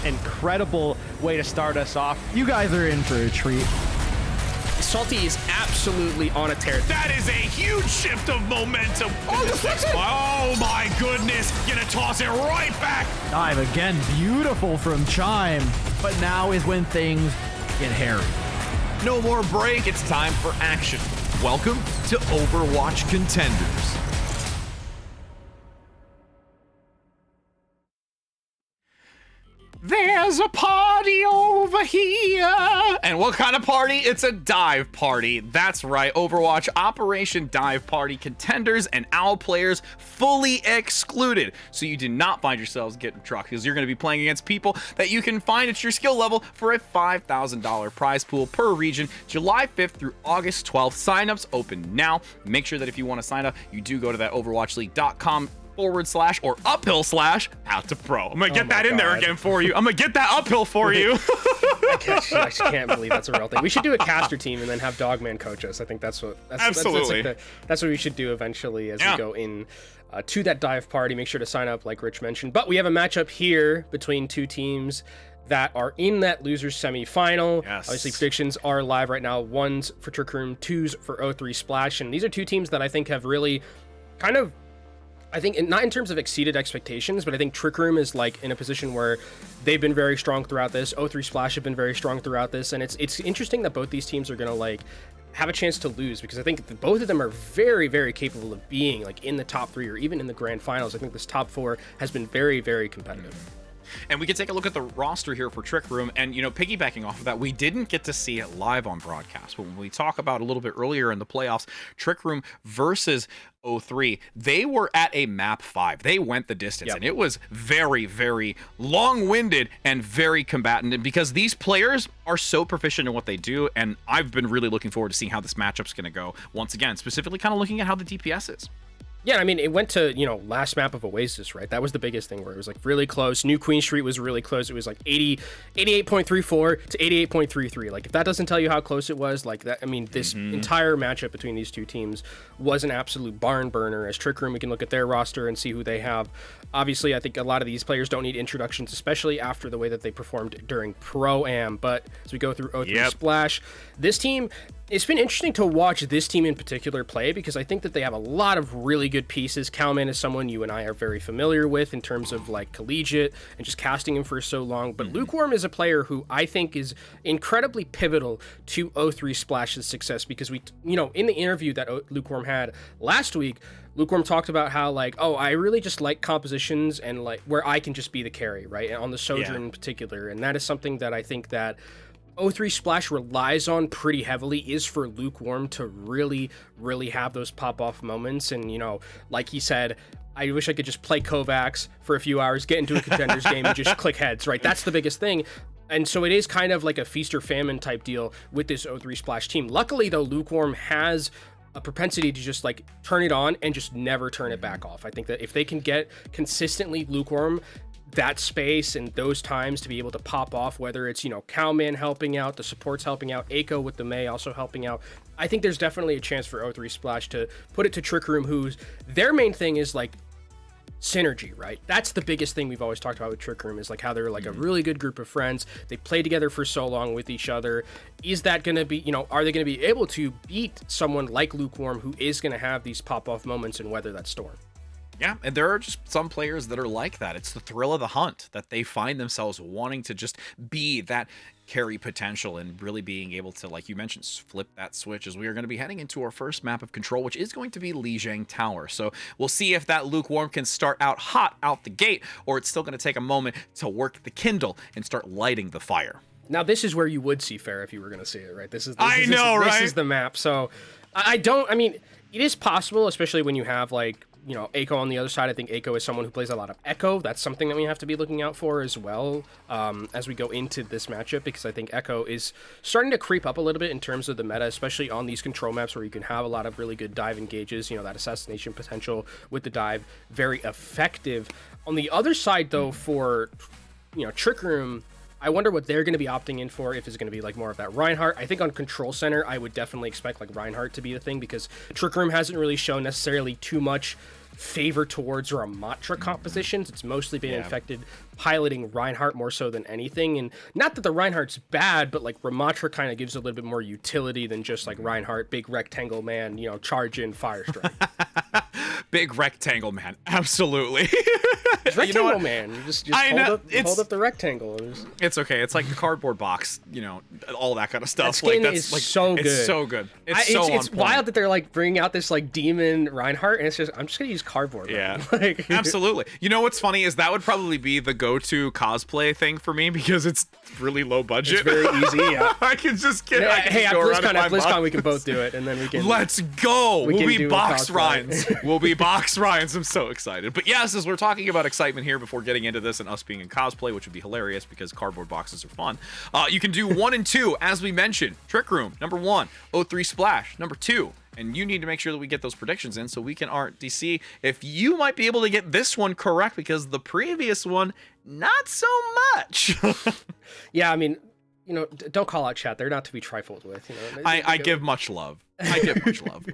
incredible way to start us off. You guys are in for a treat. Salty is absolutely on a tear. That is a huge shift of momentum. Oh my goodness. Gonna toss it right back. Dive again, beautiful from Chime. But now is when things get hairy. No more break, it's time for action. Welcome to Overwatch Contenders. There's a party over here. And what kind of party? It's a dive party. That's right, Overwatch Operation Dive Party Contenders and OWL players fully excluded. So you do not find yourselves getting trucked, because you're going to be playing against people that you can find at your skill level for a $5,000 prize pool per region, July 5th through August 12th. Signups open now. Make sure that if you want to sign up, you do go to that overwatchleague.com / or uphill / out to pro. I'm gonna get that in there again for you. I'm gonna get that uphill for you. I just can't believe that's a real thing. We should do a caster team and then have Dogman coach us. I think that's what Absolutely. that's what we should do eventually as we go in to that dive party. Make sure to sign up like Rich mentioned. But we have a matchup here between two teams that are in that losers semi-final. Yes. Obviously, predictions are live right now. 1's for Trick Room, 2's for O3 Splash. And these are two teams that I think have really kind of, I think, not in terms of exceeded expectations, but I think Trick Room is like in a position where they've been very strong throughout this. O3 Splash have been very strong throughout this, and it's interesting that both these teams are gonna like have a chance to lose, because I think that both of them are very, very capable of being like in the top 3 or even in the grand finals. I think this top 4 has been very, very competitive. And we can take a look at the roster here for Trick Room, and piggybacking off of that, we didn't get to see it live on broadcast, but when we talk about a little bit earlier in the playoffs, Trick Room versus O3, they were at a map 5. They went the distance, and it was very, very long-winded and very combatant, and because these players are so proficient in what they do, and I've been really looking forward to seeing how this matchup's going to go once again, specifically kind of looking at how the DPS is. Yeah, I mean, it went to, last map of Oasis, right? That was the biggest thing, where it was like really close. New Queen Street was really close. It was like 88.34 to 88.33. Like, if that doesn't tell you how close it was, like that, I mean, this entire matchup between these two teams was an absolute barn burner. As Trick Room, we can look at their roster and see who they have. Obviously, I think a lot of these players don't need introductions, especially after the way that they performed during Pro-Am. But as we go through O3 Splash, this team, it's been interesting to watch this team in particular play, because I think that they have a lot of really good pieces. Cowman is someone you and I are very familiar with in terms of like collegiate and just casting him for so long. But Lukewarm is a player who I think is incredibly pivotal to O3 Splash's success, because we, in the interview that Lukewarm had last week, Lukewarm talked about how like, oh, I really just like compositions and like where I can just be the carry, right? And on the Sojourn in particular. And that is something that I think that O3 Splash relies on pretty heavily, is for Lukewarm to really, really have those pop-off moments. And, like he said, I wish I could just play Kovacs for a few hours, get into a Contenders game and just click heads, right? That's the biggest thing. And so it is kind of like a feast or famine type deal with this O3 Splash team. Luckily, though, Lukewarm has a propensity to just like turn it on and just never turn it back off. I think that if they can get consistently Lukewarm that space and those times to be able to pop off, whether it's, Cowman helping out, the supports helping out, Aiko with the Mei also helping out, I think there's definitely a chance for O3 Splash to put it to Trick Room, whose their main thing is like synergy, right? That's the biggest thing we've always talked about with Trick Room, is like how they're like a really good group of friends. They play together for so long with each other. Is that going to be, are they going to be able to beat someone like Lukewarm, who is going to have these pop-off moments and weather that storm? Yeah, and there are just some players that are like that. It's the thrill of the hunt that they find themselves wanting to just be that carry potential and really being able to, like you mentioned, flip that switch, as we are going to be heading into our first map of control, which is going to be Lijiang Tower. So we'll see if that Lukewarm can start out hot out the gate, or it's still going to take a moment to work the kindle and start lighting the fire. Now, this is where you would see Fair if you were going to see it, right? This is right? This is the map. So I mean, it is possible, especially when you have like, Aiko on the other side. I think Aiko is someone who plays a lot of Echo. That's something that we have to be looking out for as well as we go into this matchup, because I think Echo is starting to creep up a little bit in terms of the meta, especially on these control maps where you can have a lot of really good dive engages, that assassination potential with the dive, very effective. On the other side, though, for, Trick Room, I wonder what they're going to be opting in for, if it's going to be like more of that Reinhardt. I think on Control Center, I would definitely expect like Reinhardt to be the thing, because Trick Room hasn't really shown necessarily too much favor towards Ramatra compositions. It's mostly been infected piloting Reinhardt more so than anything. And not that the Reinhardt's bad, but like Ramatra kind of gives a little bit more utility than just like Reinhardt, big rectangle man, you know, charge in, fire strike. Big rectangle man, absolutely. Rectangle man, you just hold up the rectangle. It's okay. It's like the cardboard box, you know, all that kind of stuff. That skin that's is like so good. It's so good. It's wild that they're like bringing out this like demon Reinhardt, and it's just I'm just gonna use cardboard. Yeah, like, absolutely. You know what's funny is that would probably be the go-to cosplay thing for me because it's really low budget. It's very easy. Yeah, I can just get. Hey, at BlizzCon we can both do it, and then we can. Let's go. We'll be box Ryans. We'll be box Ryans. I'm so excited. But yes, as we're talking about excitement here before getting into this and us being in cosplay, which would be hilarious because cardboard boxes are fun. You can do 1 and 2, as we mentioned. Trick Room, number 1. O3 Splash, number 2. And you need to make sure that we get those predictions in so we can RDC if you might be able to get this one correct because the previous one, not so much. Yeah, I mean, you know, don't call out chat. They're not to be trifled with. You know, I give much love. I give much love.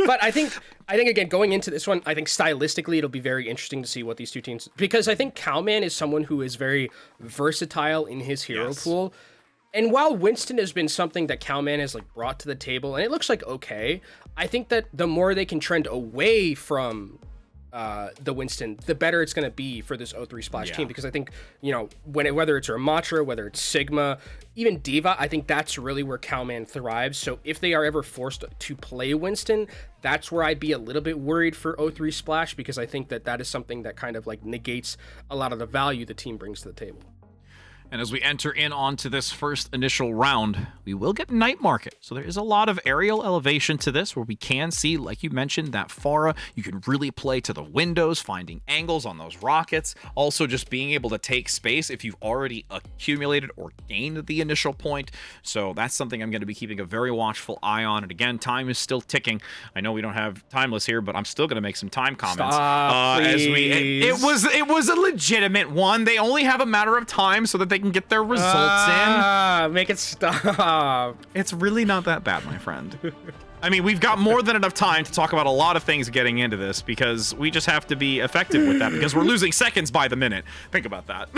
But I think again, going into this one, I think stylistically it'll be very interesting to see what these two teams, because I think Cowman is someone who is very versatile in his hero pool. And while Winston has been something that Cowman has like brought to the table, and it looks like okay, I think that the more they can trend away from the Winston, the better it's going to be for this O3 Splash team, because I think, you know, whether it's Ramatra, whether it's Sigma, even Diva, I think that's really where Cowman thrives. So if they are ever forced to play Winston, that's where I'd be a little bit worried for O3 Splash, because I think that is something that kind of like negates a lot of the value the team brings to the table. And as we enter in onto this first initial round, we will get Night Market. So there is a lot of aerial elevation to this where we can see, like you mentioned, that Pharah. You can really play to the windows, finding angles on those rockets. Also just being able to take space if you've already accumulated or gained the initial point. So that's something I'm going to be keeping a very watchful eye on. And again, time is still ticking. I know we don't have timeless here, but I'm still going to make some time comments. It was a legitimate one. They only have a matter of time so that they can get their results in. Make it stop. It's really not that bad, my friend. I mean, we've got more than enough time to talk about a lot of things getting into this because we just have to be effective with that because we're losing seconds by the minute. Think about that.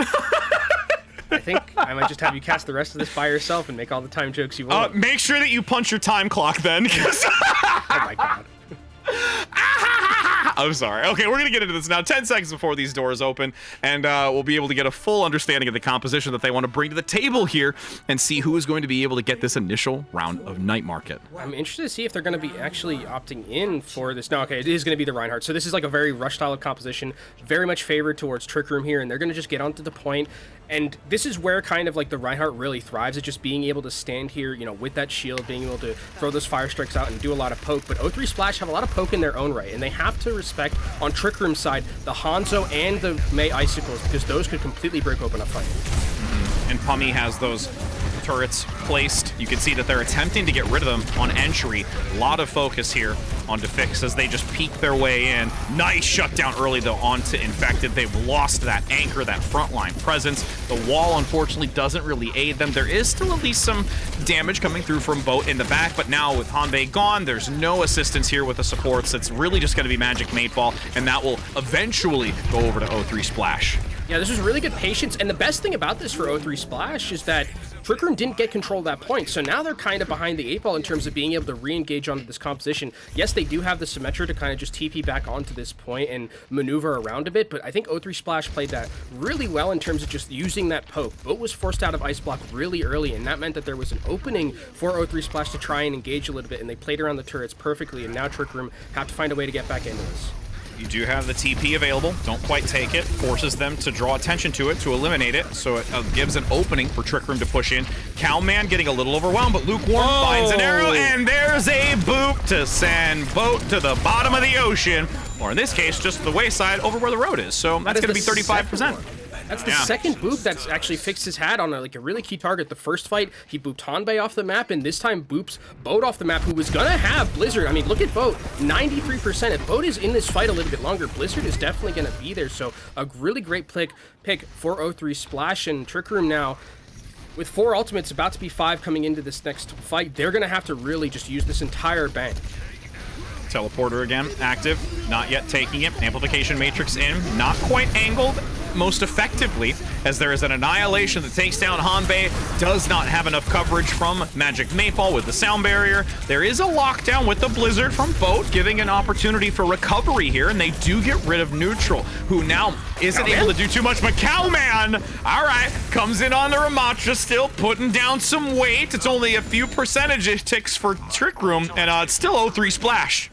I think I might just have you cast the rest of this by yourself and make all the time jokes you want. Make sure that you punch your time clock then. Oh my god. I'm sorry. Okay, we're going to get into this now. 10 seconds before these doors open, and we'll be able to get a full understanding of the composition that they want to bring to the table here and see who is going to be able to get this initial round of Night Market. I'm interested to see if they're going to be actually opting in for this. No, okay, it is going to be the Reinhardt. So this is like a very rush style of composition, very much favored towards Trick Room here, and they're going to just get onto the point. And this is where kind of like the Reinhardt really thrives, at just being able to stand here, you know, with that shield, being able to throw those fire strikes out and do a lot of poke. But O3 Splash have a lot of poke in their own right, and they have to respect on Trick Room's side the Hanzo and the Mei Icicles, because those could completely break open a fight. And Pummy has those turrets placed. You can see that they're attempting to get rid of them on entry. A lot of focus here on Defix as they just peek their way in. Nice shutdown early, though, onto Infected. They've lost that anchor, that frontline presence. The wall, unfortunately, doesn't really aid them. There is still at least some damage coming through from Boat in the back, but now with Hanbei gone, there's no assistance here with the supports. It's really just going to be Magic 8 Ball, and that will eventually go over to O3 Splash. Yeah, this was really good patience, and the best thing about this for O3 Splash is that Trick Room didn't get control of that point, so now they're kind of behind the 8 ball in terms of being able to re-engage onto this composition. Yes, they do have the Symmetra to kind of just TP back onto this point and maneuver around a bit, but I think O3 Splash played that really well in terms of just using that poke. Boat was forced out of Ice Block really early, and that meant that there was an opening for O3 Splash to try and engage a little bit, and they played around the turrets perfectly, and now Trick Room have to find a way to get back into this. You do have the TP available. Don't quite take it. Forces them to draw attention to it, to eliminate it. So it gives an opening for Trick Room to push in. Cowman getting a little overwhelmed, but Lukewarm finds an arrow, and there's a boop to send Boat to the bottom of the ocean. Or in this case, just the wayside over where the road is. So that's going to be 35%. That's the second boop that's actually fixed his hat on a really key target. The first fight, he booped Hanbei off the map, and this time boops Boat off the map, who was gonna have Blizzard. I mean, look at Boat, 93%. If Boat is in this fight a little bit longer, Blizzard is definitely gonna be there. So a really great pick for O3 Splash, and Trick Room now, with 4 ultimates, about to be 5 coming into this next fight, they're gonna have to really just use this entire bank. Teleporter again, active, not yet taking it. Amplification Matrix in, not quite angled most effectively, as there is an Annihilation that takes down Hanbei. Does not have enough coverage from Magic Mayfall with the sound barrier. There is a lockdown with the Blizzard from Boat, giving an opportunity for recovery here, and they do get rid of Neutral, who now isn't able to do too much, but Cowman, all right, comes in on the Ramatra, still putting down some weight. It's only a few percentage ticks for Trick Room, and it's still 0-3 splash.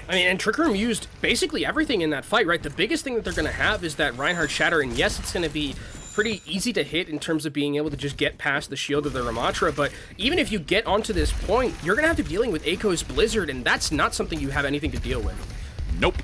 I mean, and Trick Room used basically everything in that fight, right? The biggest thing that they're going to have is that Reinhardt Shatter, and yes, it's going to be pretty easy to hit in terms of being able to just get past the shield of the Ramatra, but even if you get onto this point, you're going to have to be dealing with Echo's Blizzard, and that's not something you have anything to deal with. Nope.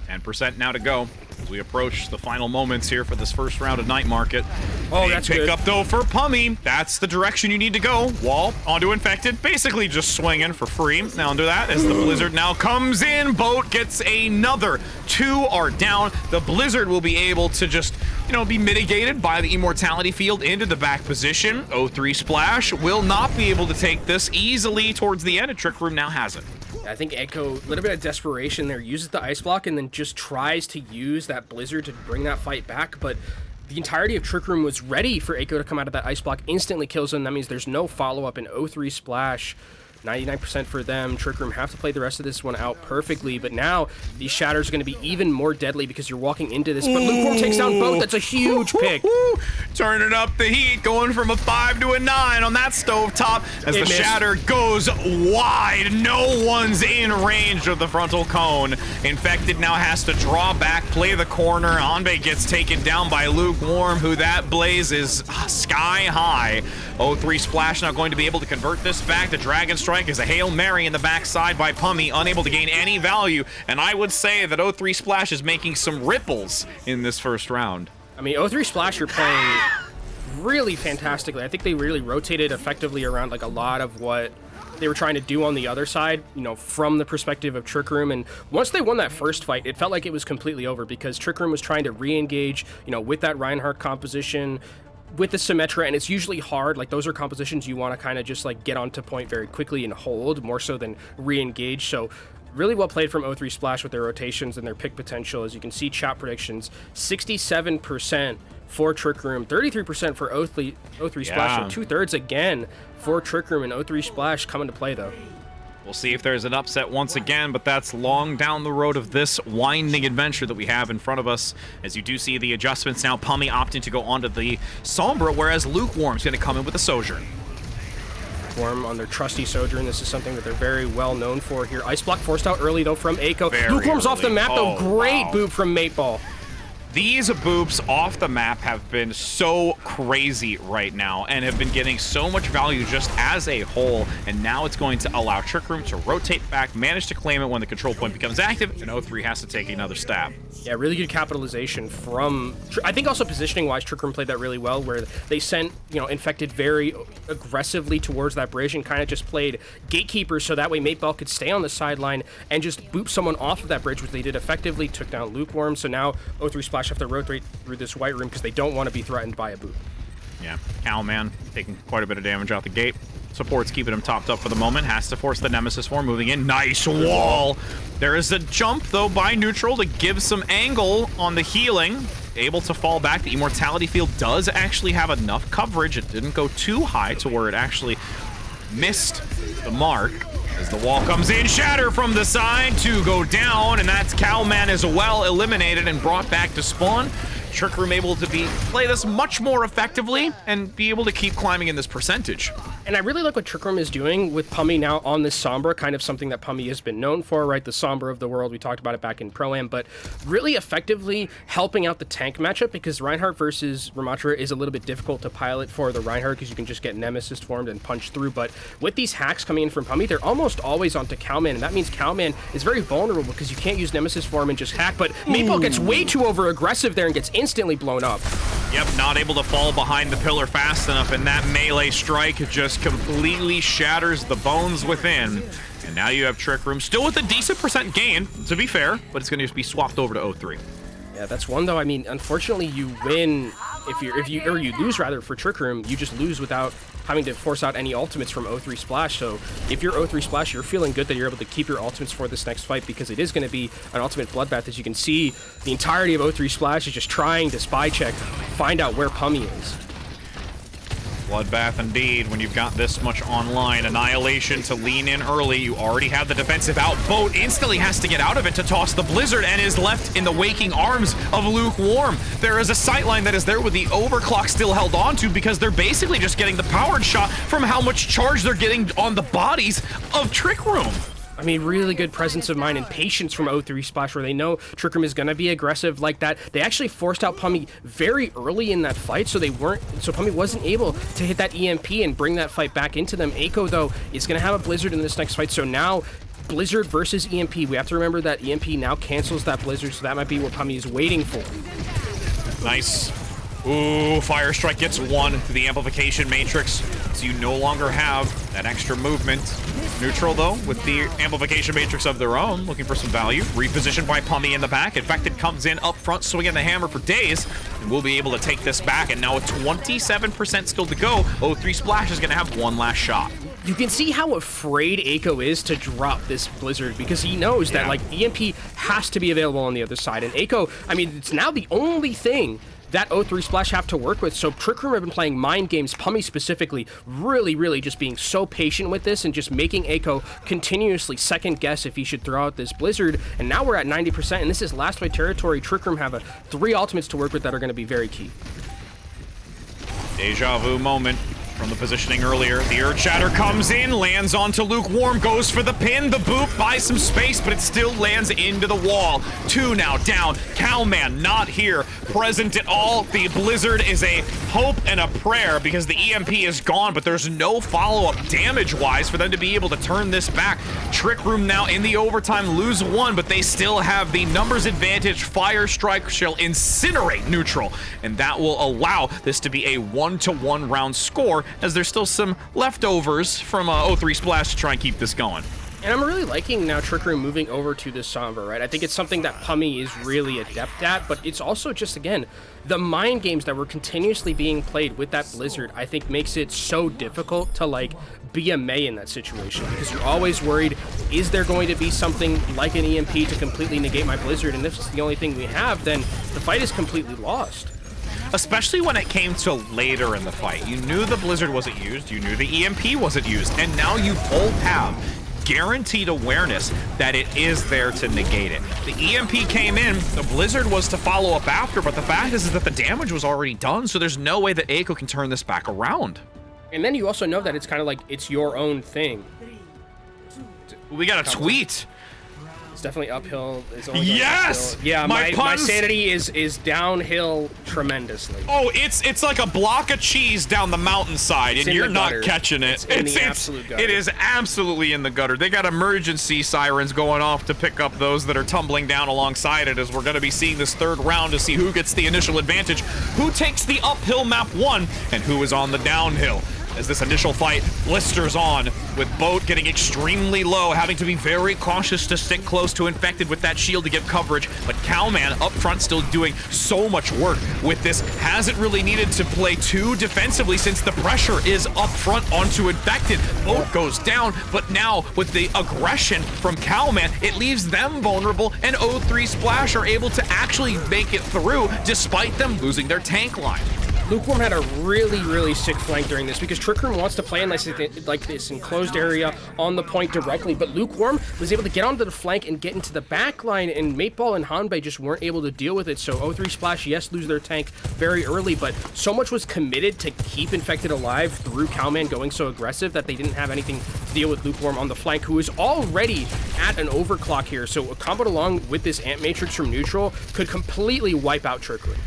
10% now to go as we approach the final moments here for this first round of Night Market. Oh, Big that's pick good. up though for Pummy. That's the direction you need to go. Wall onto Infected, basically just swinging for free. Now under that as the Blizzard now comes in. Boat gets another. 2 are down. The Blizzard will be able to just, you know, be mitigated by the Immortality Field into the back position. 0-3 splash will not be able to take this easily towards the end, and Trick Room now has it. I think Echo, a little bit of desperation there, uses the Ice Block and then just tries to use that Blizzard to bring that fight back, but the entirety of Trick Room was ready for Echo to come out of that Ice Block, instantly kills him. That means there's no follow-up in 0-3 splash. 99% for them. Trick Room have to play the rest of this one out perfectly, but now these shatters are going to be even more deadly because you're walking into this. But Lukewarm takes down Boat. That's a huge pick. Turning up the heat, going from a 5 to a 9 on that stovetop as the shatter goes wide. No one's in range of the frontal cone. Infected now has to draw back, play the corner. Hanbei gets taken down by Lukewarm, who that blaze is sky high. 0-3 splash now going to be able to convert this back. The Dragon Strike is a Hail Mary in the backside by Pummy, unable to gain any value. And I would say that 0-3 splash is making some ripples in this first round. I mean, 0-3 splash, you're playing really fantastically. I think they really rotated effectively around like a lot of what they were trying to do on the other side, you know, from the perspective of Trick Room. And once they won that first fight, it felt like it was completely over because Trick Room was trying to re-engage, you know, with that Reinhardt composition, with the Symmetra, and it's usually hard. Like, those are compositions you want to kind of just like get onto point very quickly and hold more so than re-engage. So really well played from 0-3 splash with their rotations and their pick potential. As you can see, chat predictions 67% for Trick Room, 33% for 0-3 splash, so 2/3 again for Trick Room, and 0-3 splash coming to play though. We'll see if there's an upset once again, but that's long down the road of this winding adventure that we have in front of us. As you do see the adjustments now, Pummy opting to go onto the Sombra, whereas Lukewarm's going to come in with a Sojourn. Lukewarm on their trusty Sojourn. This is something that they're very well known for here. Ice Block forced out early though from Echo. Lukewarm's off the map though. Great boop from Mateball. These boops off the map have been so crazy right now and have been getting so much value just as a whole, and now it's going to allow Trick Room to rotate back, manage to claim it when the control point becomes active, and 0-3 has to take another stab. Yeah, really good capitalization from, I think also positioning-wise, Trick Room played that really well, where they sent, you know, Infected very aggressively towards that bridge and kind of just played gatekeepers so that way Mateball could stay on the sideline and just boop someone off of that bridge, which they did effectively, took down Lukewarm. So now 0-3 Splash have to rotate through this white room because they don't want to be threatened by a boop. Yeah, Cowman taking quite a bit of damage out the gate. Support's keeping him topped up for the moment. Has to force the Nemesis form, moving in. Nice wall. There is a jump, though, by Neutral to give some angle on the healing. Able to fall back. The Immortality Field does actually have enough coverage. It didn't go too high to where it actually missed the mark. As the wall comes in, Shatter from the side to go down, and that's Cowman as well eliminated and brought back to spawn. Trick Room able to play this much more effectively and be able to keep climbing in this percentage. And I really like what Trick Room is doing with Pummy now on this Sombra, kind of something that Pummy has been known for, right? The Sombra of the world. We talked about it back in Pro-Am, but really effectively helping out the tank matchup because Reinhardt versus Ramatra is a little bit difficult to pilot for the Reinhardt because you can just get Nemesis formed and punch through. But with these hacks coming in from Pummy, they're almost always onto Cowman, and that means Cowman is very vulnerable because you can't use Nemesis form and just hack. But Maple gets way too over-aggressive there and gets instantly blown up. Yep, not able to fall behind the pillar fast enough, and that melee strike just completely shatters the bones within. And now you have Trick Room, still with a decent percent gain, to be fair, but it's going to just be swapped over to 0-3. Yeah, that's one, though. I mean, unfortunately, you win you lose rather for Trick Room, you just lose without having to force out any ultimates from O3 Splash. So if you're O3 Splash, you're feeling good that you're able to keep your ultimates for this next fight, because it is going to be an ultimate bloodbath. As you can see, the entirety of O3 Splash is just trying to spy check, find out where Pummy is. Bloodbath indeed, when you've got this much online. Annihilation to lean in early. You already have the defensive out. Boat instantly has to get out of it to toss the Blizzard and is left in the waking arms of Lukewarm. There is a sightline that is there with the overclock still held onto, because they're basically just getting the powered shot from how much charge they're getting on the bodies of Trick Room. I mean, really good presence of mind and patience from O3 Splash, where they know Trick Room is going to be aggressive like that. They actually forced out Pummy very early in that fight, so Pummy wasn't able to hit that EMP and bring that fight back into them. Echo, though, is going to have a Blizzard in this next fight, so now Blizzard versus EMP. We have to remember that EMP now cancels that Blizzard, so that might be what Pummy is waiting for. Nice. Ooh, Fire Strike gets one to the amplification matrix, so you no longer have that extra movement. Neutral, though, with the amplification matrix of their own, looking for some value. Repositioned by Pummy in the back. Infected comes in up front, swinging the hammer for days, and we'll be able to take this back. And now with 27% still to go, O3 Splash is going to have one last shot. You can see how afraid Echo is to drop this Blizzard, because he knows that, like, EMP has to be available on the other side. And Echo, I mean, it's now the only thing that O3 Splash have to work with. So Trick Room have been playing mind games, Pummy specifically, really just being so patient with this and just making Echo continuously second guess if he should throw out this Blizzard. And now we're at 90%, and this is last fight territory. Trick Room have 3 ultimates to work with that are going to be very key. Deja vu moment from the positioning earlier. The Earth Shatter comes in, lands onto Lukewarm, goes for the pin. The boop buys some space, but it still lands into the wall. 2 now down. Cowman not here, present at all. The Blizzard is a hope and a prayer, because the EMP is gone, but there's no follow-up damage-wise for them to be able to turn this back. Trick Room now in the overtime lose 1, but they still have the numbers advantage. Fire Strike shall incinerate Neutral, and that will allow this to be a 1-to-1 round score, as there's still some leftovers from O3 Splash to try and keep this going. And I'm really liking now Trick Room moving over to the Sombra, right? I think it's something that Pummy is really adept at, but it's also just, again, the mind games that were continuously being played with that Blizzard, I think makes it so difficult to, like, be a Mei in that situation, because you're always worried, is there going to be something like an EMP to completely negate my Blizzard? And if it's the only thing we have, then the fight is completely lost. Especially when it came to later in the fight. You knew the Blizzard wasn't used, you knew the EMP wasn't used, and now you both have guaranteed awareness that it is there to negate it. The EMP came in, the Blizzard was to follow up after, but the fact is that the damage was already done, so there's no way that Echo can turn this back around. And then you also know that it's kind of like, it's your own thing. We got a tweet. It's definitely uphill. It's only yes! uphill. Yeah, my sanity is downhill tremendously. Oh, it's like a block of cheese down the mountainside, and you're not catching it. It's in the absolute gutter. It is absolutely in the gutter. They got emergency sirens going off to pick up those that are tumbling down alongside it, as we're going to be seeing this third round to see who gets the initial advantage, who takes the uphill map 1, and who is on the downhill. As this initial fight blisters on, with Boat getting extremely low, having to be very cautious to stick close to Infected with that shield to give coverage, but Cowman up front still doing so much work with this. Hasn't really needed to play too defensively since the pressure is up front onto Infected. Boat goes down, but now with the aggression from Cowman, it leaves them vulnerable, and O3 Splash are able to actually make it through despite them losing their tank line. Lukewarm had a really sick flank during this, because Trick Room wants to play in like this enclosed area on the point directly, but Lukewarm was able to get onto the flank and get into the back line, and Mateball and Hanbei just weren't able to deal with it. So O3 Splash, yes, lose their tank very early, but so much was committed to keep Infected alive through Cowman going so aggressive that they didn't have anything to deal with Lukewarm on the flank, who is already at an overclock here. So a combo along with this Ant Matrix from Neutral could completely wipe out Trick Room.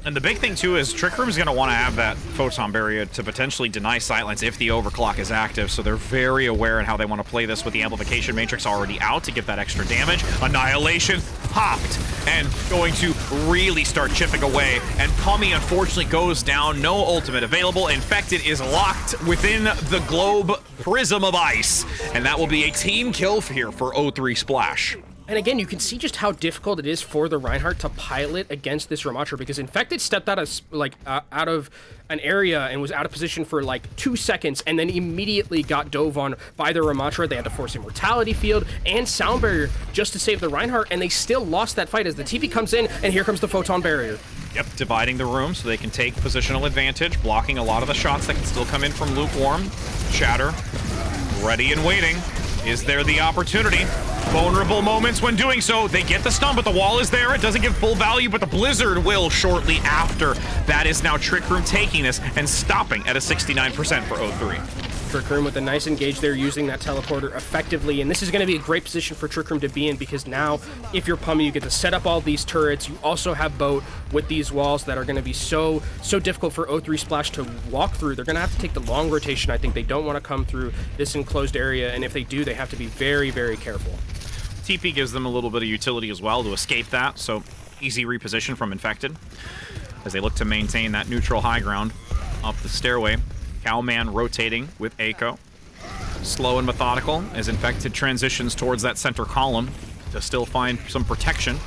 And the big thing, too, is Trick Room's going to want to have that Photon Barrier to potentially deny sightlines if the overclock is active, so they're very aware in how they want to play this with the Amplification Matrix already out to give that extra damage. Annihilation popped and going to really start chipping away, and Pummy unfortunately goes down. No ultimate available. Infected is locked within the globe prism of ice, and that will be a team kill here for O3 Splash. And again, you can see just how difficult it is for the Reinhardt to pilot against this Ramattra, because Infected stepped out of an area and was out of position for like 2 seconds, and then immediately got dove on by the Ramattra. They had to force Immortality Field and Sound Barrier just to save the Reinhardt, and they still lost that fight as the TP comes in, and here comes the Photon Barrier. Yep, dividing the room so they can take positional advantage, blocking a lot of the shots that can still come in from Lukewarm. Shatter, ready and waiting. Is there the opportunity? Vulnerable moments when doing so. They get the stun, but the wall is there. It doesn't give full value, but the Blizzard will shortly after. That is now Trick Room taking this and stopping at a 69% for 0-3. Trick Room with a nice engage there, using that teleporter effectively, and this is going to be a great position for Trick Room to be in, because now if you're Pummey, you get to set up all these turrets. You also have Boat with these walls that are going to be so difficult for 0-3 Splash to walk through. They're going to have to take the long rotation. I think they don't want to come through this enclosed area, and if they do, they have to be very, very careful. TP gives them a little bit of utility as well to escape that, so easy reposition from Infected as they look to maintain that neutral high ground up the stairway. Cowman rotating with Echo. Slow and methodical as Infected transitions towards that center column to still find some protection.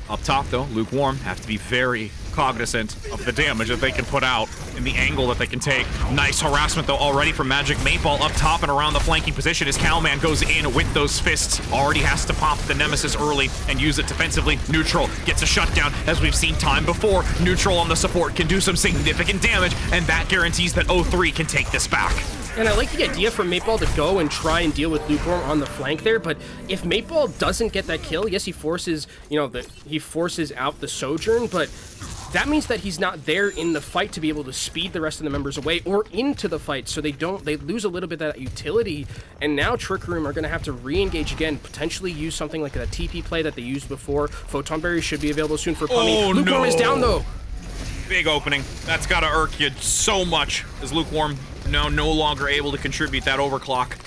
Up top, though, Lukewarm have to be very cognizant of the damage that they can put out and the angle that they can take. Nice harassment, though, already from Magic Maypal up top and around the flanking position as Cowman goes in with those fists. Already has to pop the Nemesis early and use it defensively. Neutral gets a shutdown, as we've seen time before. Neutral on the support can do some significant damage, and that guarantees that 0-3 can take this back. And I like the idea for Maypal to go and try and deal with Lukewarm on the flank there, but if Maypal doesn't get that kill, yes, he forces, he forces out the Sojourn, but that means that he's not there in the fight to be able to speed the rest of the members away or into the fight, so they lose a little bit of that utility, and now Trick Room are going to have to re-engage again, potentially use something like that TP play that they used before. Photon Barrier should be available soon for Pummey. Oh, Lukewarm is down, though. Big opening. That's got to irk you so much as Lukewarm now no longer able to contribute that overclock.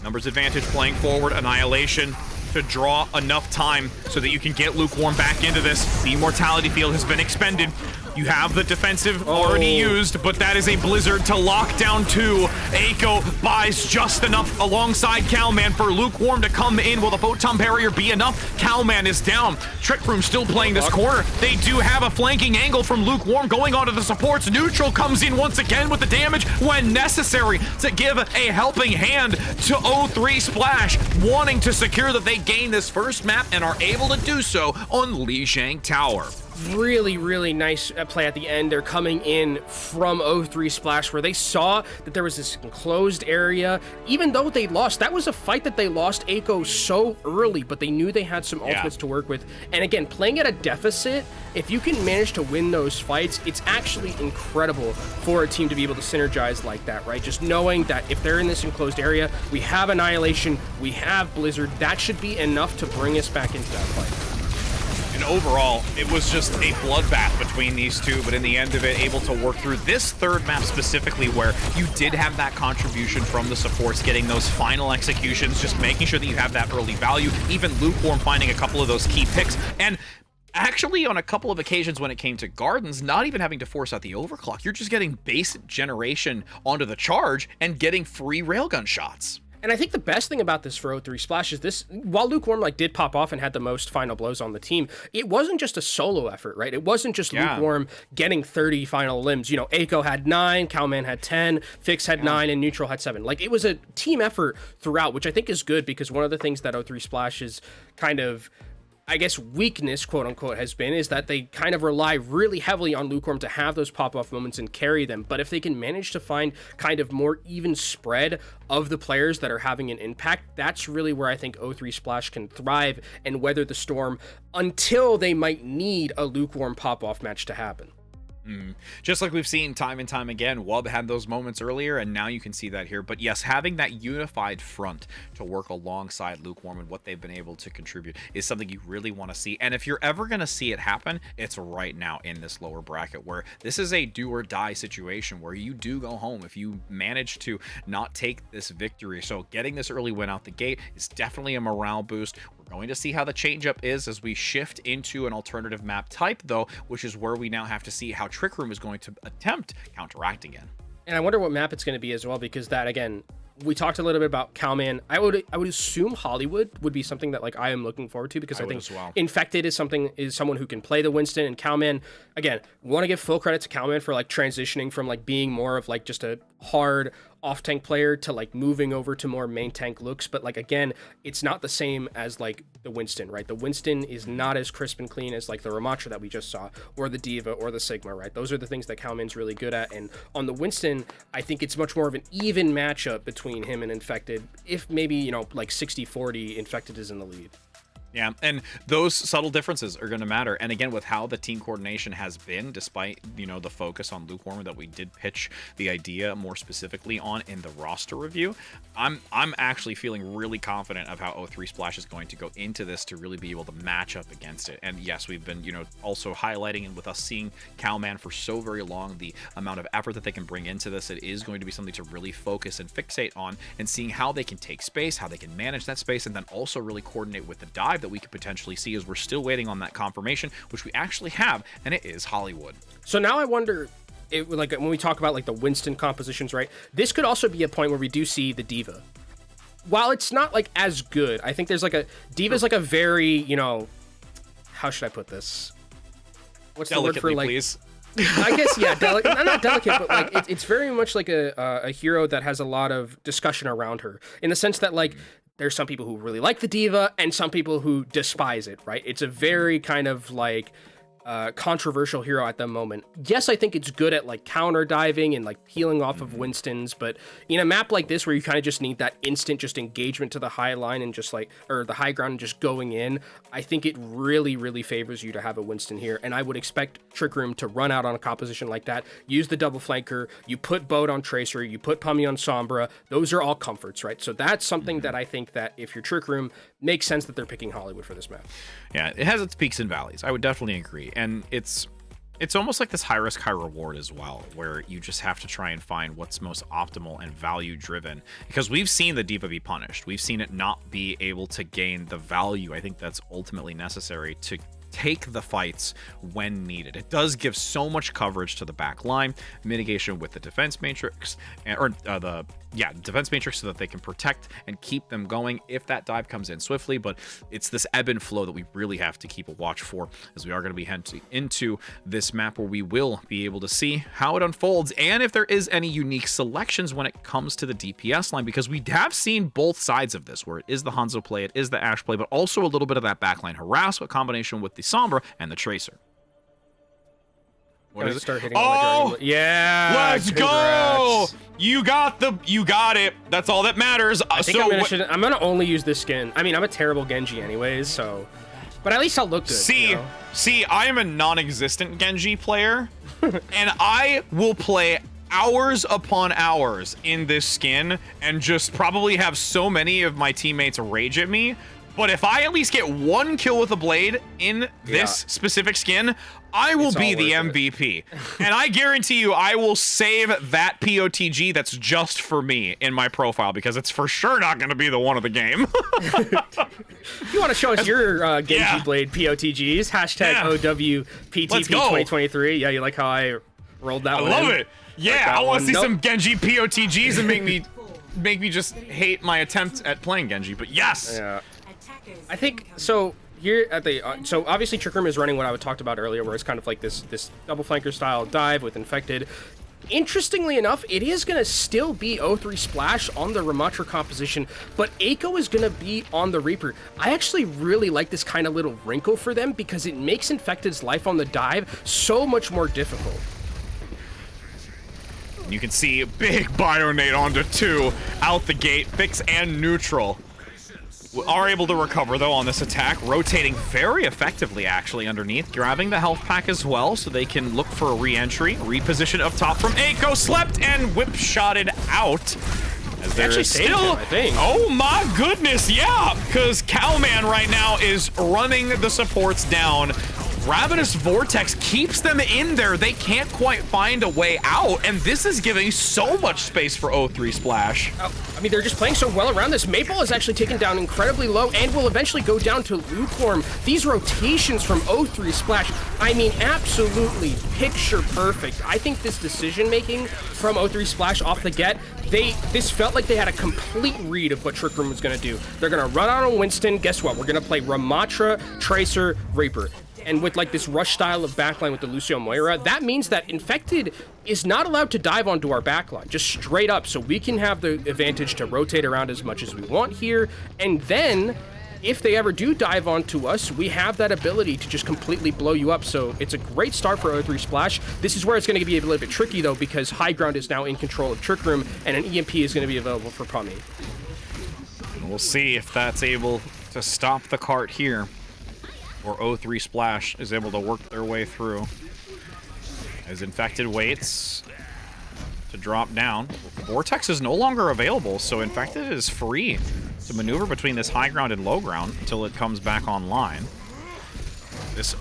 Numbers advantage playing forward. Annihilation to draw enough time so that you can get Lukewarm back into this. The Immortality Field has been expended. You have the defensive already used, but that is a Blizzard to lock down 2. Echo buys just enough alongside Cowman for Lukewarm to come in. Will the Photon Barrier be enough? Cowman is down. Trick Room still playing this corner. They do have a flanking angle from Lukewarm going onto the supports. Neutral comes in once again with the damage when necessary to give a helping hand to 0-3 Splash, wanting to secure that they gain this first map and are able to do so on Lijiang Tower. Really, really nice play at the end. They're coming in from 0-3 Splash, where they saw that there was this enclosed area. Even though they lost, that was a fight that they lost Echo so early, but they knew they had some ultimates to work with. And again, playing at a deficit, if you can manage to win those fights, it's actually incredible for a team to be able to synergize like that, right? Just knowing that if they're in this enclosed area, we have Annihilation, we have Blizzard, that should be enough to bring us back into that fight. And overall, it was just a bloodbath between these two, but in the end of it, able to work through this third map specifically, where you did have that contribution from the supports, getting those final executions, just making sure that you have that early value, even Lukewarm finding a couple of those key picks, and actually on a couple of occasions when it came to Gardens, not even having to force out the overclock, you're just getting base generation onto the charge and getting free railgun shots. And I think the best thing about this for 0-3 Splash is this, while Lukewarm did pop off and had the most final blows on the team, it wasn't just a solo effort, right? It wasn't just Lukewarm getting 30 final limbs. Echo had 9, Cowman had 10, Fix had 9, and Neutral had 7. It was a team effort throughout, which I think is good, because one of the things that 0-3 Splash is kind of, I guess, weakness, quote unquote, has been, is that they kind of rely really heavily on Lukewarm to have those pop-off moments and carry them. But if they can manage to find kind of more even spread of the players that are having an impact, that's really where I think 0-3 Splash can thrive and weather the storm until they might need a Lukewarm pop-off match to happen. Just like we've seen time and time again, Wub had those moments earlier, and now you can see that here. But yes, having that unified front to work alongside Lukewarm and what they've been able to contribute is something you really want to see. And if you're ever going to see it happen, it's right now in this lower bracket, where this is a do or die situation where you do go home if you manage to not take this victory. So getting this early win out the gate is definitely a morale boost. Going to see how the changeup is as we shift into an alternative map type, though, which is where we now have to see how Trick Room is going to attempt counteracting it. And I wonder what map it's going to be as well, because that, again, we talked a little bit about Cowman. I would assume Hollywood would be something that like I am looking forward to, because I think as well. Infected is someone who can play the Winston, and Cowman, again, want to give full credit to Cowman for like transitioning from like being more of like just a hard off tank player to like moving over to more main tank looks. But like, again, it's not the same as like the Winston, right? The Winston is not as crisp and clean as like the Ramatra that we just saw, or the Diva, or the Sigma, right? Those are the things that Cowman's really good at. And on the Winston, I think it's much more of an even matchup between him and Infected, if maybe, you know, like 60-40, Infected is in the lead. Yeah, and those subtle differences are going to matter. And again, with how the team coordination has been, despite, you know, the focus on Lukewarm that we did pitch the idea more specifically on in the roster review, I'm actually feeling really confident of how O3 Splash is going to go into this to really be able to match up against it. And yes, we've been, you know, also highlighting, and with us seeing Cowman for so very long, the amount of effort that they can bring into this, it is going to be something to really focus and fixate on, and seeing how they can take space, how they can manage that space, and then also really coordinate with the dive that we could potentially see, as we're still waiting on that confirmation, which we actually have, and it is Hollywood. So now I wonder, like when we talk about like the Winston compositions, right? This could also be a point where we do see the Diva. While it's not like as good, I think there's like Diva's like a very, you know, how should I put this? What's the word for like? Please. I guess, yeah, not delicate, but like it's very much like a hero that has a lot of discussion around her, in the sense that like there's some people who really like the Diva and some people who despise it, right? It's a very kind of like controversial hero at the moment. Yes, I think it's good at like counter diving and like peeling off of Winstons, but in a map like this where you kind of just need that instant just engagement to the high line and just like, or the high ground and just going in, I think it really, really favors you to have a Winston here. And I would expect Trick Room to run out on a composition like that, use the double flanker, you put Boat on Tracer, you put Pummy on Sombra. Those are all comforts, right? So that's something that I think that if you're Trick Room, makes sense that they're picking Hollywood for this map. Yeah, it has its peaks and valleys. I would definitely agree. And it's almost like this high risk, high reward as well, where you just have to try and find what's most optimal and value driven, because we've seen the Diva be punished. We've seen it not be able to gain the value I think that's ultimately necessary to take the fights when needed. It does give so much coverage to the back line, mitigation with the defense matrix, defense matrix, so that they can protect and keep them going if that dive comes in swiftly. But it's this ebb and flow that we really have to keep a watch for, as we are going to be heading into this map where we will be able to see how it unfolds, and if there is any unique selections when it comes to the DPS line, because we have seen both sides of this, where it is the Hanzo play, it is the Ashe play, but also a little bit of that backline harass, a combination with the Sombra and the Tracer. What is it? Start hitting on the yeah, let's congrats. go! You got it. That's all that matters. I think I'm gonna only use this skin. I mean, I'm a terrible Genji anyways, so, but at least I'll look good. See, I am a non-existent Genji player, and I will play hours upon hours in this skin and just probably have so many of my teammates rage at me. But if I at least get one kill with a blade in this specific skin, I will be the MVP. And I guarantee you, I will save that POTG that's just for me in my profile, because it's for sure not going to be the one of the game. If you want to show us your Genji Blade POTGs, hashtag OWPTP 2023. Yeah, you like how I rolled that one? I love in? it. Yeah, I want to see some Genji POTGs and make me just hate my attempt at playing Genji. But yes. Yeah. I think so. Here at the so obviously Trick Room is running what I talked about earlier, where it's kind of like this double flanker style dive with Infected. Interestingly enough, it is going to still be O3 Splash on the Ramatra composition, but Eiko is going to be on the Reaper. I actually really like this kind of little wrinkle for them, because it makes Infected's life on the dive so much more difficult. You can see big Bionate onto 2 out the gate, fix and neutral. We are able to recover, though, on this attack, rotating very effectively, actually, underneath, grabbing the health pack as well, so they can look for a re-entry. Reposition up top from Eiko, slept and whip-shotted out. As there is still, I think. Oh my goodness, yeah, because Cowman right now is running the supports down. Ravenous Vortex keeps them in there. They can't quite find a way out, and this is giving so much space for O3 Splash. I mean, they're just playing so well around this. Maple is actually taken down incredibly low and will eventually go down to lukewarm. These rotations from O3 Splash, I mean, absolutely picture perfect. I think this decision making from O3 Splash off the get, this felt like they had a complete read of what Trick Room was going to do. They're going to run out on Winston. Guess what? We're going to play Ramatra, Tracer, Reaper. And with like this rush style of backline with the Lucio Moira, that means that Infected is not allowed to dive onto our backline, just straight up, so we can have the advantage to rotate around as much as we want here. And then, if they ever do dive onto us, we have that ability to just completely blow you up. So it's a great start for O3 Splash. This is where it's going to be a little bit tricky, though, because High Ground is now in control of Trick Room, and an EMP is going to be available for Pummy. We'll see if that's able to stop the cart here, or O3 Splash is able to work their way through. As Infected waits to drop down. Vortex is no longer available, so Infected is free to maneuver between this high ground and low ground until it comes back online. This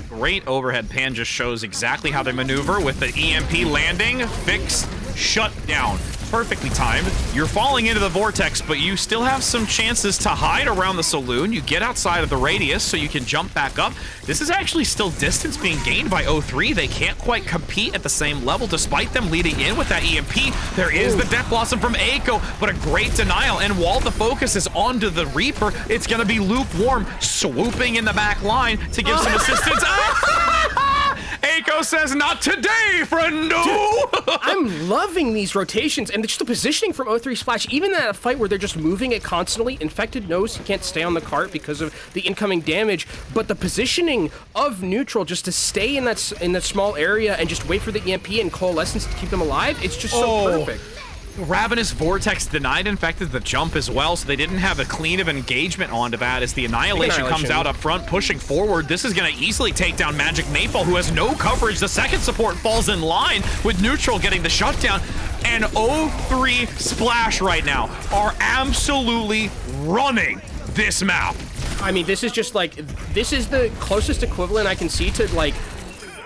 great overhead pan just shows exactly how they maneuver with the EMP landing, fix, shut down. Perfectly timed. You're falling into the vortex, but you still have some chances to hide around the saloon. You get outside of the radius so you can jump back up. This is actually still distance being gained by O3. They can't quite compete at the same level despite them leading in with that EMP. There is the Death Blossom from Echo, but a great denial. And while the focus is onto the Reaper, it's going to be lukewarm, swooping in the back line to give some assistance. Echo says, not today, friendo! I'm loving these rotations and just the positioning from O3 Splash. Even in a fight where they're just moving it constantly, Infected knows he can't stay on the cart because of the incoming damage, but the positioning of Neutral just to stay in that small area and just wait for the EMP and Coalescence to keep them alive, it's just so perfect. Ravenous Vortex denied Infected the jump as well, so they didn't have a clean of engagement onto that as the Annihilation comes out up front, pushing forward. This is going to easily take down Magic Maple, who has no coverage. The second support falls in line with Neutral getting the shutdown. And O3 Splash right now are absolutely running this map. I mean, this is just like, this is the closest equivalent I can see to like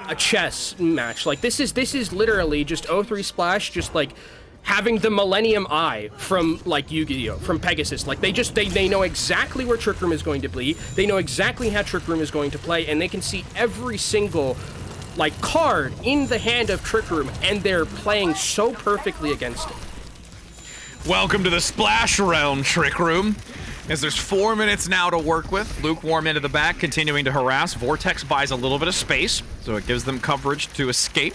a chess match. Like this is literally just O3 Splash just like having the Millennium Eye from like Yu-Gi-Oh, from Pegasus. Like they know exactly where Trick Room is going to be. They know exactly how Trick Room is going to play, and they can see every single like card in the hand of Trick Room, and they're playing so perfectly against it. Welcome to the Splash Realm, Trick Room. As there's 4 minutes now to work with. Lukewarm into the back, continuing to harass. Vortex buys a little bit of space, so it gives them coverage to escape.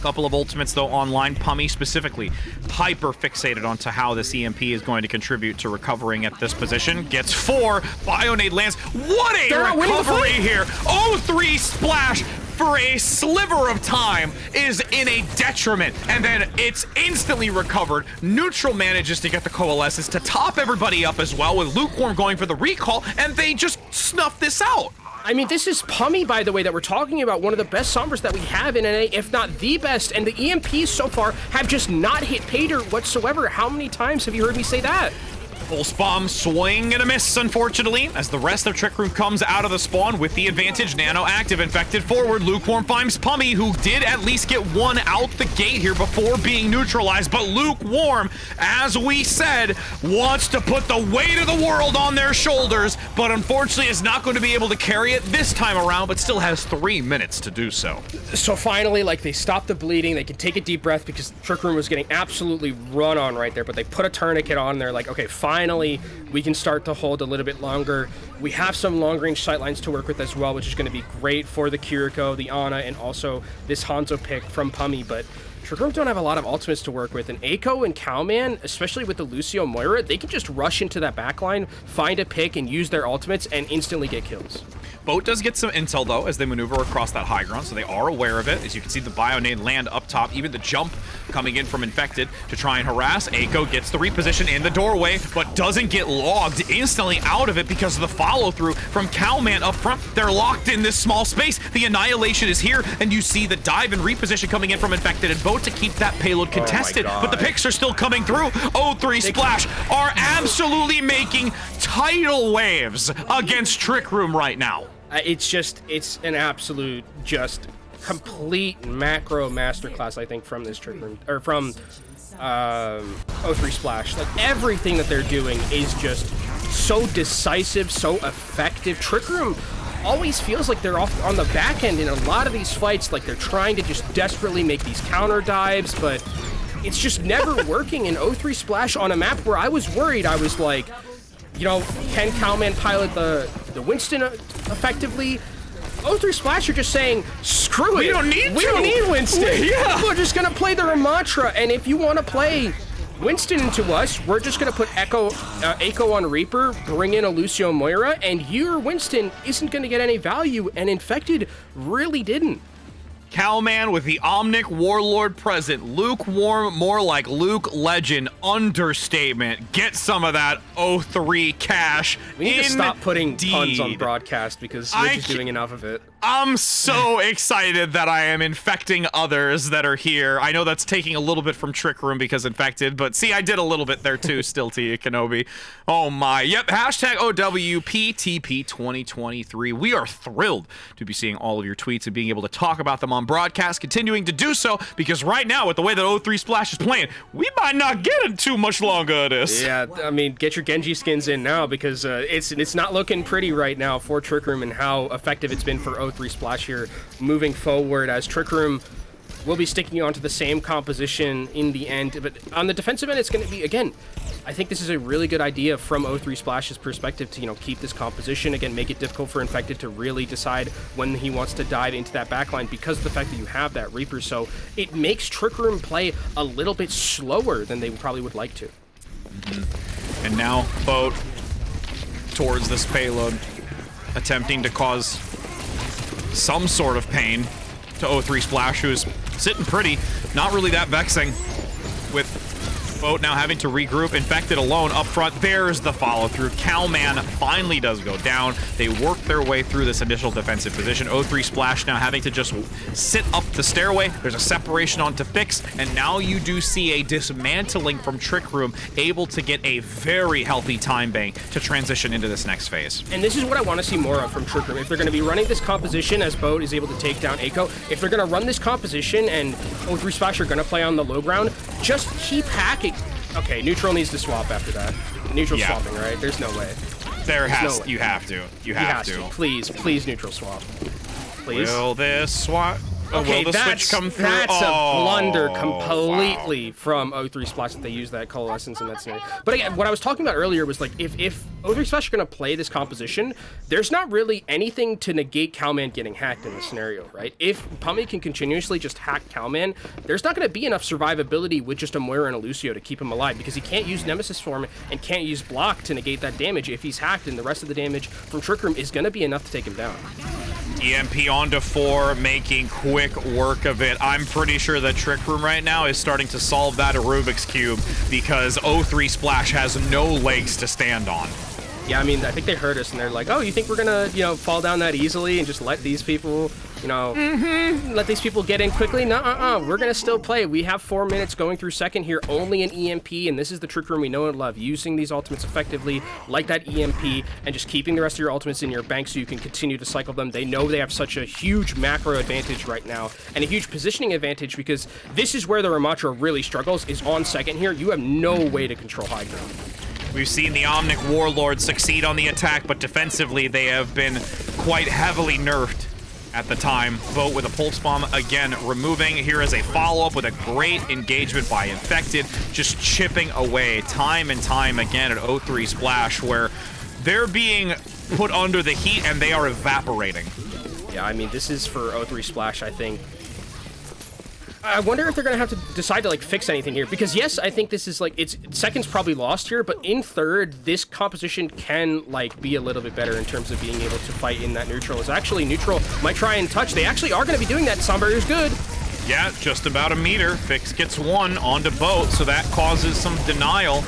Couple of ultimates, though, online. Pummy, specifically, hyper fixated onto how this EMP is going to contribute to recovering at this position. Gets 4. Bionade lands. What a recovery here! O3 Splash, for a sliver of time, is in a detriment, and then it's instantly recovered. Neutral manages to get the Coalescence to top everybody up as well, with Lukewarm going for the recall, and they just snuff this out. I mean, this is Pummy, by the way, that we're talking about, one of the best Sombras that we have in NA, if not the best, and the EMPs so far have just not hit paydirt whatsoever. How many times have you heard me say that? Pulse Bomb swing and a miss, unfortunately, as the rest of Trick Room comes out of the spawn with the advantage. Nano active, Infected forward. Lukewarm finds Pummy, who did at least get one out the gate here before being neutralized. But Lukewarm, as we said, wants to put the weight of the world on their shoulders, but unfortunately is not going to be able to carry it this time around, but still has 3 minutes to do so. So finally, like, they stopped the bleeding. They can take a deep breath because Trick Room was getting absolutely run on right there, but they put a tourniquet on. They're like, okay, finally we can start to hold a little bit longer. We have some long-range sightlines to work with as well, which is going to be great for the Kiriko, the Ana, and also this Hanzo pick from Pummy, but Trick Room don't have a lot of ultimates to work with, and Echo and Cowman, especially with the Lucio Moira, they can just rush into that backline, find a pick, and use their ultimates and instantly get kills. Boat does get some intel, though, as they maneuver across that high ground, so they are aware of it. As you can see, the Bionade land up top, even the jump coming in from Infected to try and harass. Echo gets the reposition in the doorway, but doesn't get logged instantly out of it because of the follow-through from Cowman up front. They're locked in this small space. The Annihilation is here, and you see the dive and reposition coming in from Infected, and Boat to keep that payload contested, but the picks are still coming through. O3 Splash are absolutely making tidal waves against Trick Room right now. It's an absolute just complete macro masterclass, I think, from this Trick Room, or from O3 Splash. Like, everything that they're doing is just so decisive, so effective. Trick Room always feels like they're off on the back end in a lot of these fights, like they're trying to just desperately make these counter dives, but it's just never working in O3 Splash on a map where I was worried. I was like, you know, can Cowman pilot the Winston effectively? O3 Splash are just saying, screw it. We don't need Winston. We're just going to play the Ramatra, and if you want to play Winston into us, we're just going to put Echo on Reaper, bring in a Lucio Moira, and your Winston isn't going to get any value, and Infected really didn't. Cowman with the Omnic Warlord present. Lukewarm, more like Luke Legend. Understatement. Get some of that O3 cash. We need to stop putting puns on broadcast because we're just doing enough of it. I'm so excited that I am infecting others that are here. I know that's taking a little bit from Trick Room because Infected, but see, I did a little bit there too, still to you, Kenobi. Oh my. Yep, hashtag OWPTP2023. We are thrilled to be seeing all of your tweets and being able to talk about them on broadcast, continuing to do so, because right now, with the way that O3 Splash is playing, we might not get it too much longer at this. Yeah, I mean, get your Genji skins in now, because it's not looking pretty right now for Trick Room and how effective it's been for O3 Splash here moving forward, as Trick Room will be sticking onto the same composition in the end. But on the defensive end, it's going to be, again, I think this is a really good idea from O3 Splash's perspective to, you know, keep this composition, again, make it difficult for Infected to really decide when he wants to dive into that backline because of the fact that you have that Reaper. So it makes Trick Room play a little bit slower than they probably would like to. And now Boat towards this payload, attempting to cause some sort of pain to O3 Splash, who's sitting pretty, not really that vexing, with Boat now having to regroup. Infected alone up front. There's the follow-through. Cowman finally does go down. They work their way through this initial defensive position. O3 Splash now having to just sit up the stairway. There's a separation onto Fix, and now you do see a dismantling from Trick Room, able to get a very healthy time bank to transition into this next phase. And this is what I want to see more of from Trick Room. If they're going to be running this composition as Boat is able to take down Echo, if they're going to run this composition and O3 Splash are going to play on the low ground, just keep hacking. Okay, neutral needs to swap after that. Neutral swapping, right? There's no way. You have to. You have to. Please neutral swap. Please. Will this swap? Okay, will the switch come through? That's a blunder completely from O3 Splash that they use that Coalescence in that scenario. But again, what I was talking about earlier was like, if O3 Splash are going to play this composition, there's not really anything to negate Cowman getting hacked in this scenario, right? If Pummy can continuously just hack Cowman, there's not going to be enough survivability with just a Moira and a Lucio to keep him alive, because he can't use Nemesis form and can't use block to negate that damage if he's hacked, and the rest of the damage from Trick Room is going to be enough to take him down. EMP onto 4, making quick work of it. I'm pretty sure that Trick Room right now is starting to solve that Rubik's Cube, because O3 Splash has no legs to stand on. Yeah, I mean, I think they heard us and they're like, oh, you think we're gonna, you know, fall down that easily and just let these people, you know, let these people get in quickly? No, we're gonna still play. We have 4 minutes going through second here, only an EMP, and this is the Trick Room we know and love, using these ultimates effectively, like that EMP, and just keeping the rest of your ultimates in your bank so you can continue to cycle them. They know they have such a huge macro advantage right now, and a huge positioning advantage, because this is where the Ramatra really struggles, is on second here. You have no way to control high ground. We've seen the Omnic Warlord succeed on the attack, but defensively they have been quite heavily nerfed at the time. Boat with a Pulse Bomb again removing. Here is a follow-up with a great engagement by Infected, just chipping away time and time again at O3 Splash, where they're being put under the heat and they are evaporating. Yeah, I mean, this is for O3 Splash, I think. I wonder if they're going to have to decide to, like, fix anything here. Because, yes, I think this is, like, it's second's probably lost here, but in third, this composition can, like, be a little bit better in terms of being able to fight in that neutral. It's actually neutral might try and touch. They actually are going to be doing that. Sound barrier's good. Yeah, just about a meter. Fix gets one onto Boat, so that causes some denial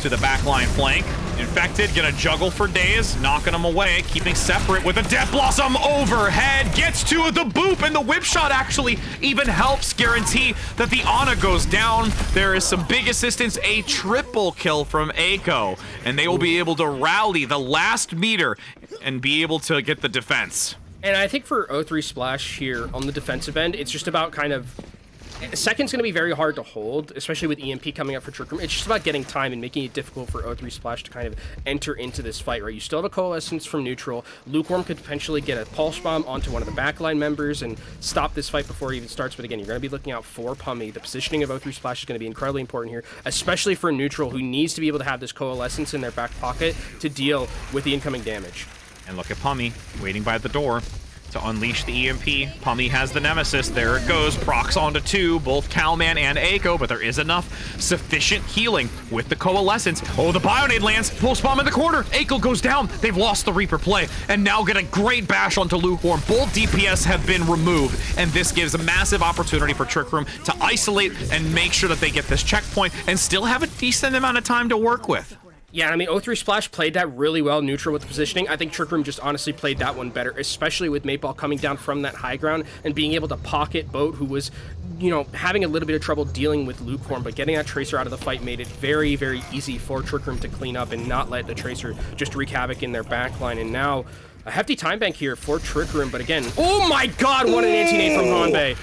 to the backline flank. Infected, gonna juggle for days, knocking them away, keeping separate with a Death Blossom overhead, gets to the boop, and the whip shot actually even helps guarantee that the Ana goes down. There is some big assistance, a triple kill from Eiko, and they will be able to rally the last meter and be able to get the defense. And I think for O3 Splash here on the defensive end, it's just about kind of... Second's going to be very hard to hold, especially with EMP coming up for Trick Room. It's just about getting time and making it difficult for O3 Splash to kind of enter into this fight, right? You still have a Coalescence from neutral. Lukewarm could potentially get a Pulse Bomb onto one of the backline members and stop this fight before it even starts. But again, you're going to be looking out for Pummy. The positioning of O3 Splash is going to be incredibly important here, especially for neutral, who needs to be able to have this Coalescence in their back pocket to deal with the incoming damage. And look at Pummy, waiting by the door to unleash the EMP. Pummy has the Nemesis. There it goes. Procs onto two, both Calman and Eiko, but there is enough sufficient healing with the Coalescence. Oh, the Bionade lands. Pulse Bomb in the corner. Eiko goes down. They've lost the Reaper play and now get a great bash onto Lukewarm. Both DPS have been removed, and this gives a massive opportunity for Trick Room to isolate and make sure that they get this checkpoint and still have a decent amount of time to work with. Yeah, I mean, O3 Splash played that really well, neutral with the positioning. I think Trick Room just honestly played that one better, especially with Mateball coming down from that high ground and being able to pocket Boat, who was, you know, having a little bit of trouble dealing with Lukewarm, but getting that Tracer out of the fight made it very, very easy for Trick Room to clean up and not let the Tracer just wreak havoc in their backline. And now, a hefty time bank here for Trick Room, but again, oh my god, what an anti-nade from Hanbei.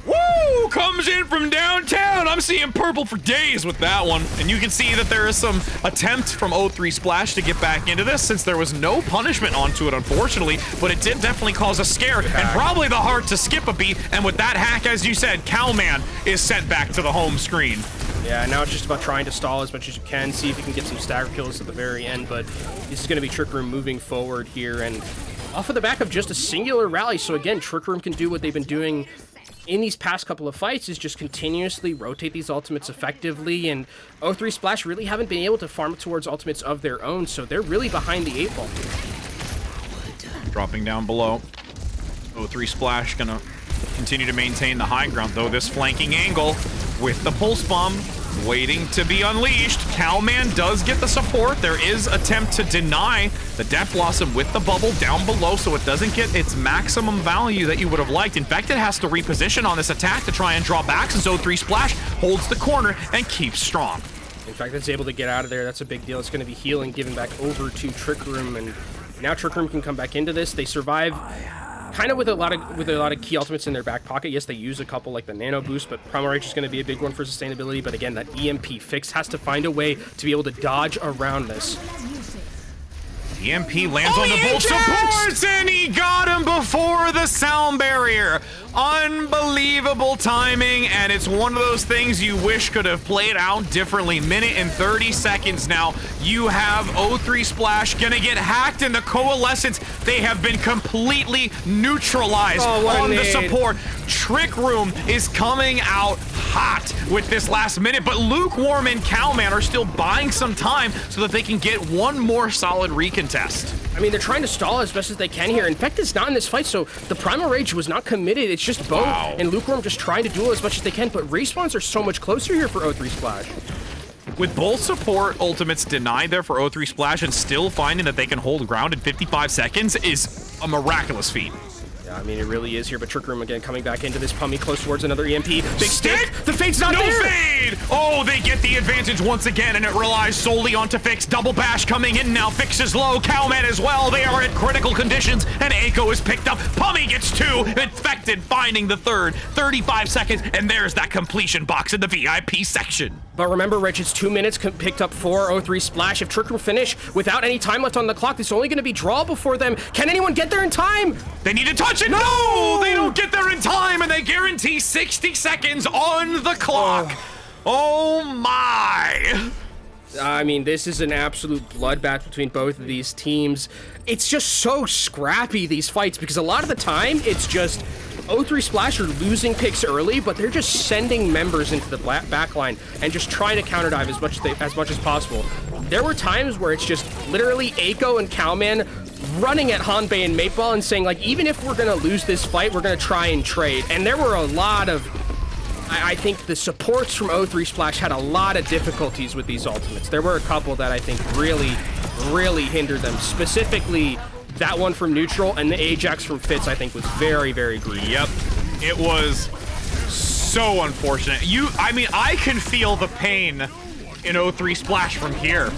Woo! Comes in from downtown. I'm seeing purple for days with that one. And you can see that there is some attempt from O3 Splash to get back into this, since there was no punishment onto it, unfortunately, but it did definitely cause a scare and probably the heart to skip a beat. And with that hack, as you said, Calman is sent back to the home screen. Yeah, now it's just about trying to stall as much as you can, see if you can get some stagger kills at the very end, but this is going to be Trick Room moving forward here, and off of the back of just a singular rally. So again, Trick Room can do what they've been doing in these past couple of fights, is just continuously rotate these ultimates effectively, and O3 Splash really haven't been able to farm towards ultimates of their own, so they're really behind the 8 ball. Dropping down below. O3 Splash gonna continue to maintain the high ground, though this flanking angle with the Pulse Bomb waiting to be unleashed. Calman does get the support. There is attempt to deny the Death Blossom with the bubble down below, so it doesn't get its maximum value that you would have liked. Infected has to reposition on this attack to try and draw back, since O3 Splash holds the corner and keeps strong. In fact, it's able to get out of there. That's a big deal. It's going to be healing, given back over to Trick Room, and now Trick Room can come back into this. They survive kind of with a lot of key ultimates in their back pocket. Yes, they use a couple like the Nano Boost, but Primal Rage is going to be a big one for sustainability. But again, that EMP fix has to find a way to be able to dodge around this. EMP lands on the Bolt supports, and he got him before the sound barrier. Unbelievable timing, and it's one of those things you wish could have played out differently. Minute and 30 seconds now. You have O3 Splash gonna get hacked in the Coalescence. They have been completely neutralized on the support. Trick Room is coming out hot with this last minute, but Lukewarm and Calman are still buying some time so that they can get one more solid recontest. I mean, they're trying to stall as best as they can here. Infected's not in this fight, so the Primal Rage was not committed. It's just Bo and Lukewarm just trying to duel as much as they can, but respawns are so much closer here for O3 Splash. With both support ultimates denied there for O3 Splash and still finding that they can hold ground in 55 seconds is a miraculous feat. Yeah, I mean, it really is here, but Trick Room again coming back into this. Pummy close towards another EMP. Big stick! The fade's not there! No fade! Oh, they get the advantage once again, and it relies solely onto Fix. Double bash coming in now. Fix is low. Calman as well. They are at critical conditions, and Eiko is picked up. Pummy gets two. Infected finding the third. 35 seconds, and there's that completion box in the VIP section. But remember, Rich, it's 2 minutes picked up for O3 Splash. If Trick Room finish without any time left on the clock, it's only going to be draw before them. Can anyone get there in time? They need to touch it. No! They don't get there in time, and they guarantee 60 seconds on the clock. Oh my! I mean, this is an absolute bloodbath between both of these teams. It's just so scrappy, these fights, because a lot of the time, it's just O3 Splash are losing picks early, but they're just sending members into the backline and just trying to counterdive as much as possible. There were times where it's just literally Eiko and Calman running at Hanbei and Mateball and saying, like, even if we're gonna lose this fight, we're gonna try and trade. And there were a lot of I think the supports from O3 Splash had a lot of difficulties with these ultimates. There were a couple that I think really hindered them. Specifically, that one from Neutral and the Ajax from Fitz, I think, was very greedy. Yep, it was so unfortunate. I mean, I can feel the pain in O3 Splash from here.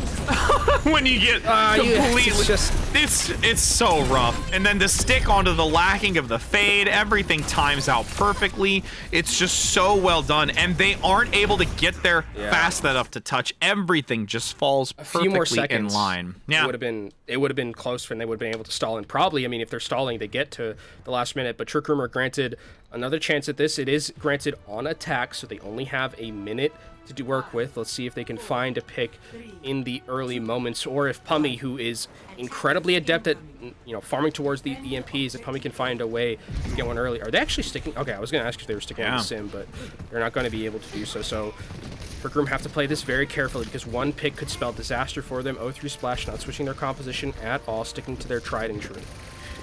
When you get completely, it's so rough. And then the stick onto the lacking of the fade, everything times out perfectly. It's just so well done, and they aren't able to get there fast enough to touch. Everything just falls perfectly few more seconds in line. Yeah, it would have been close, and they would have been able to stall. And probably, I mean, if they're stalling, they get to the last minute. But Trick Room are granted another chance at this. It is granted on attack, so they only have a minute to do work with. Let's see if they can find a pick in the early moments, or if Pummy, who is incredibly adept at farming towards the EMPs, if Pummy can find a way to get one early. Are they actually sticking? Okay, I was gonna ask if they were sticking on the sim, but they're not going to be able to do so. So Trick Room have to play this very carefully, because one pick could spell disaster for them. O3 Splash not switching their composition at all, sticking to their tried and true.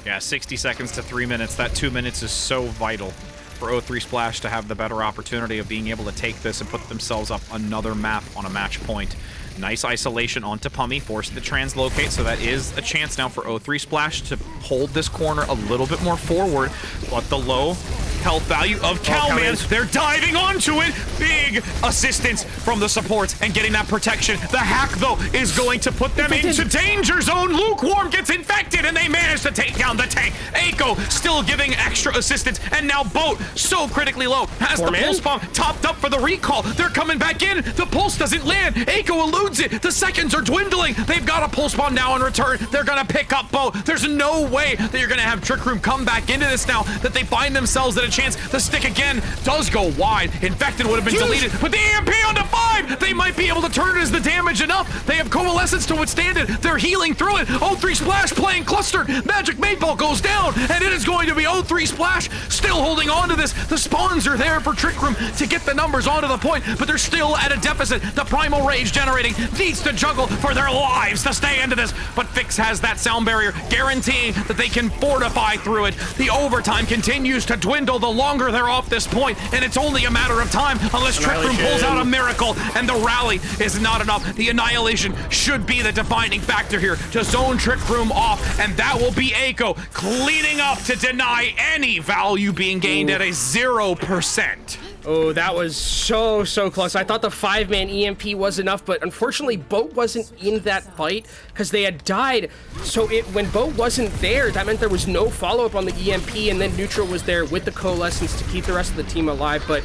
Yeah, 60 seconds to 3 minutes. That 2 minutes is so vital for O3 Splash to have the better opportunity of being able to take this and put themselves up another map on a match point. Nice isolation onto Pummy, forced to translocate, so that is a chance now for O3 Splash to hold this corner a little bit more forward, but the low health value of Cowman, they're diving onto it. Big assistance from the supports and getting that protection. The hack, though, is going to put them into danger zone. Lukewarm gets infected, and they manage to take down the tank. Eiko still giving extra assistance, and now Boat, so critically low, has the pulse bomb topped up for the recall. They're coming back in. The pulse doesn't land. Eiko eludes it. The seconds are dwindling. They've got a pulse bomb now in return. They're going to pick up Boat. There's no way that you're going to have Trick Room come back into this now, that they find themselves at a chance. The stick again does go wide. Infected would have been deleted, but the EMP onto 5! They might be able to turn it as the damage enough. They have Coalescence to withstand it. They're healing through it. O3 Splash playing clustered. Magic 8-Ball goes down, and it is going to be O3 Splash still holding on to this. The spawns are there for Trick Room to get the numbers onto the point, but they're still at a deficit. The Primal Rage generating needs to juggle for their lives to stay into this, but Fix has that sound barrier guaranteeing that they can fortify through it. The overtime continues to dwindle the longer they're off this point, and it's only a matter of time unless Trick Room pulls out a miracle, and the rally is not enough. The Annihilation should be the defining factor here to zone Trick Room off, and that will be Eiko cleaning up to deny any value being gained at a 0%. Oh, that was so close. I thought the 5-man EMP was enough, but unfortunately, Boat wasn't in that fight because they had died. So when Boat wasn't there, that meant there was no follow-up on the EMP, and then Neutral was there with the Coalescence to keep the rest of the team alive. But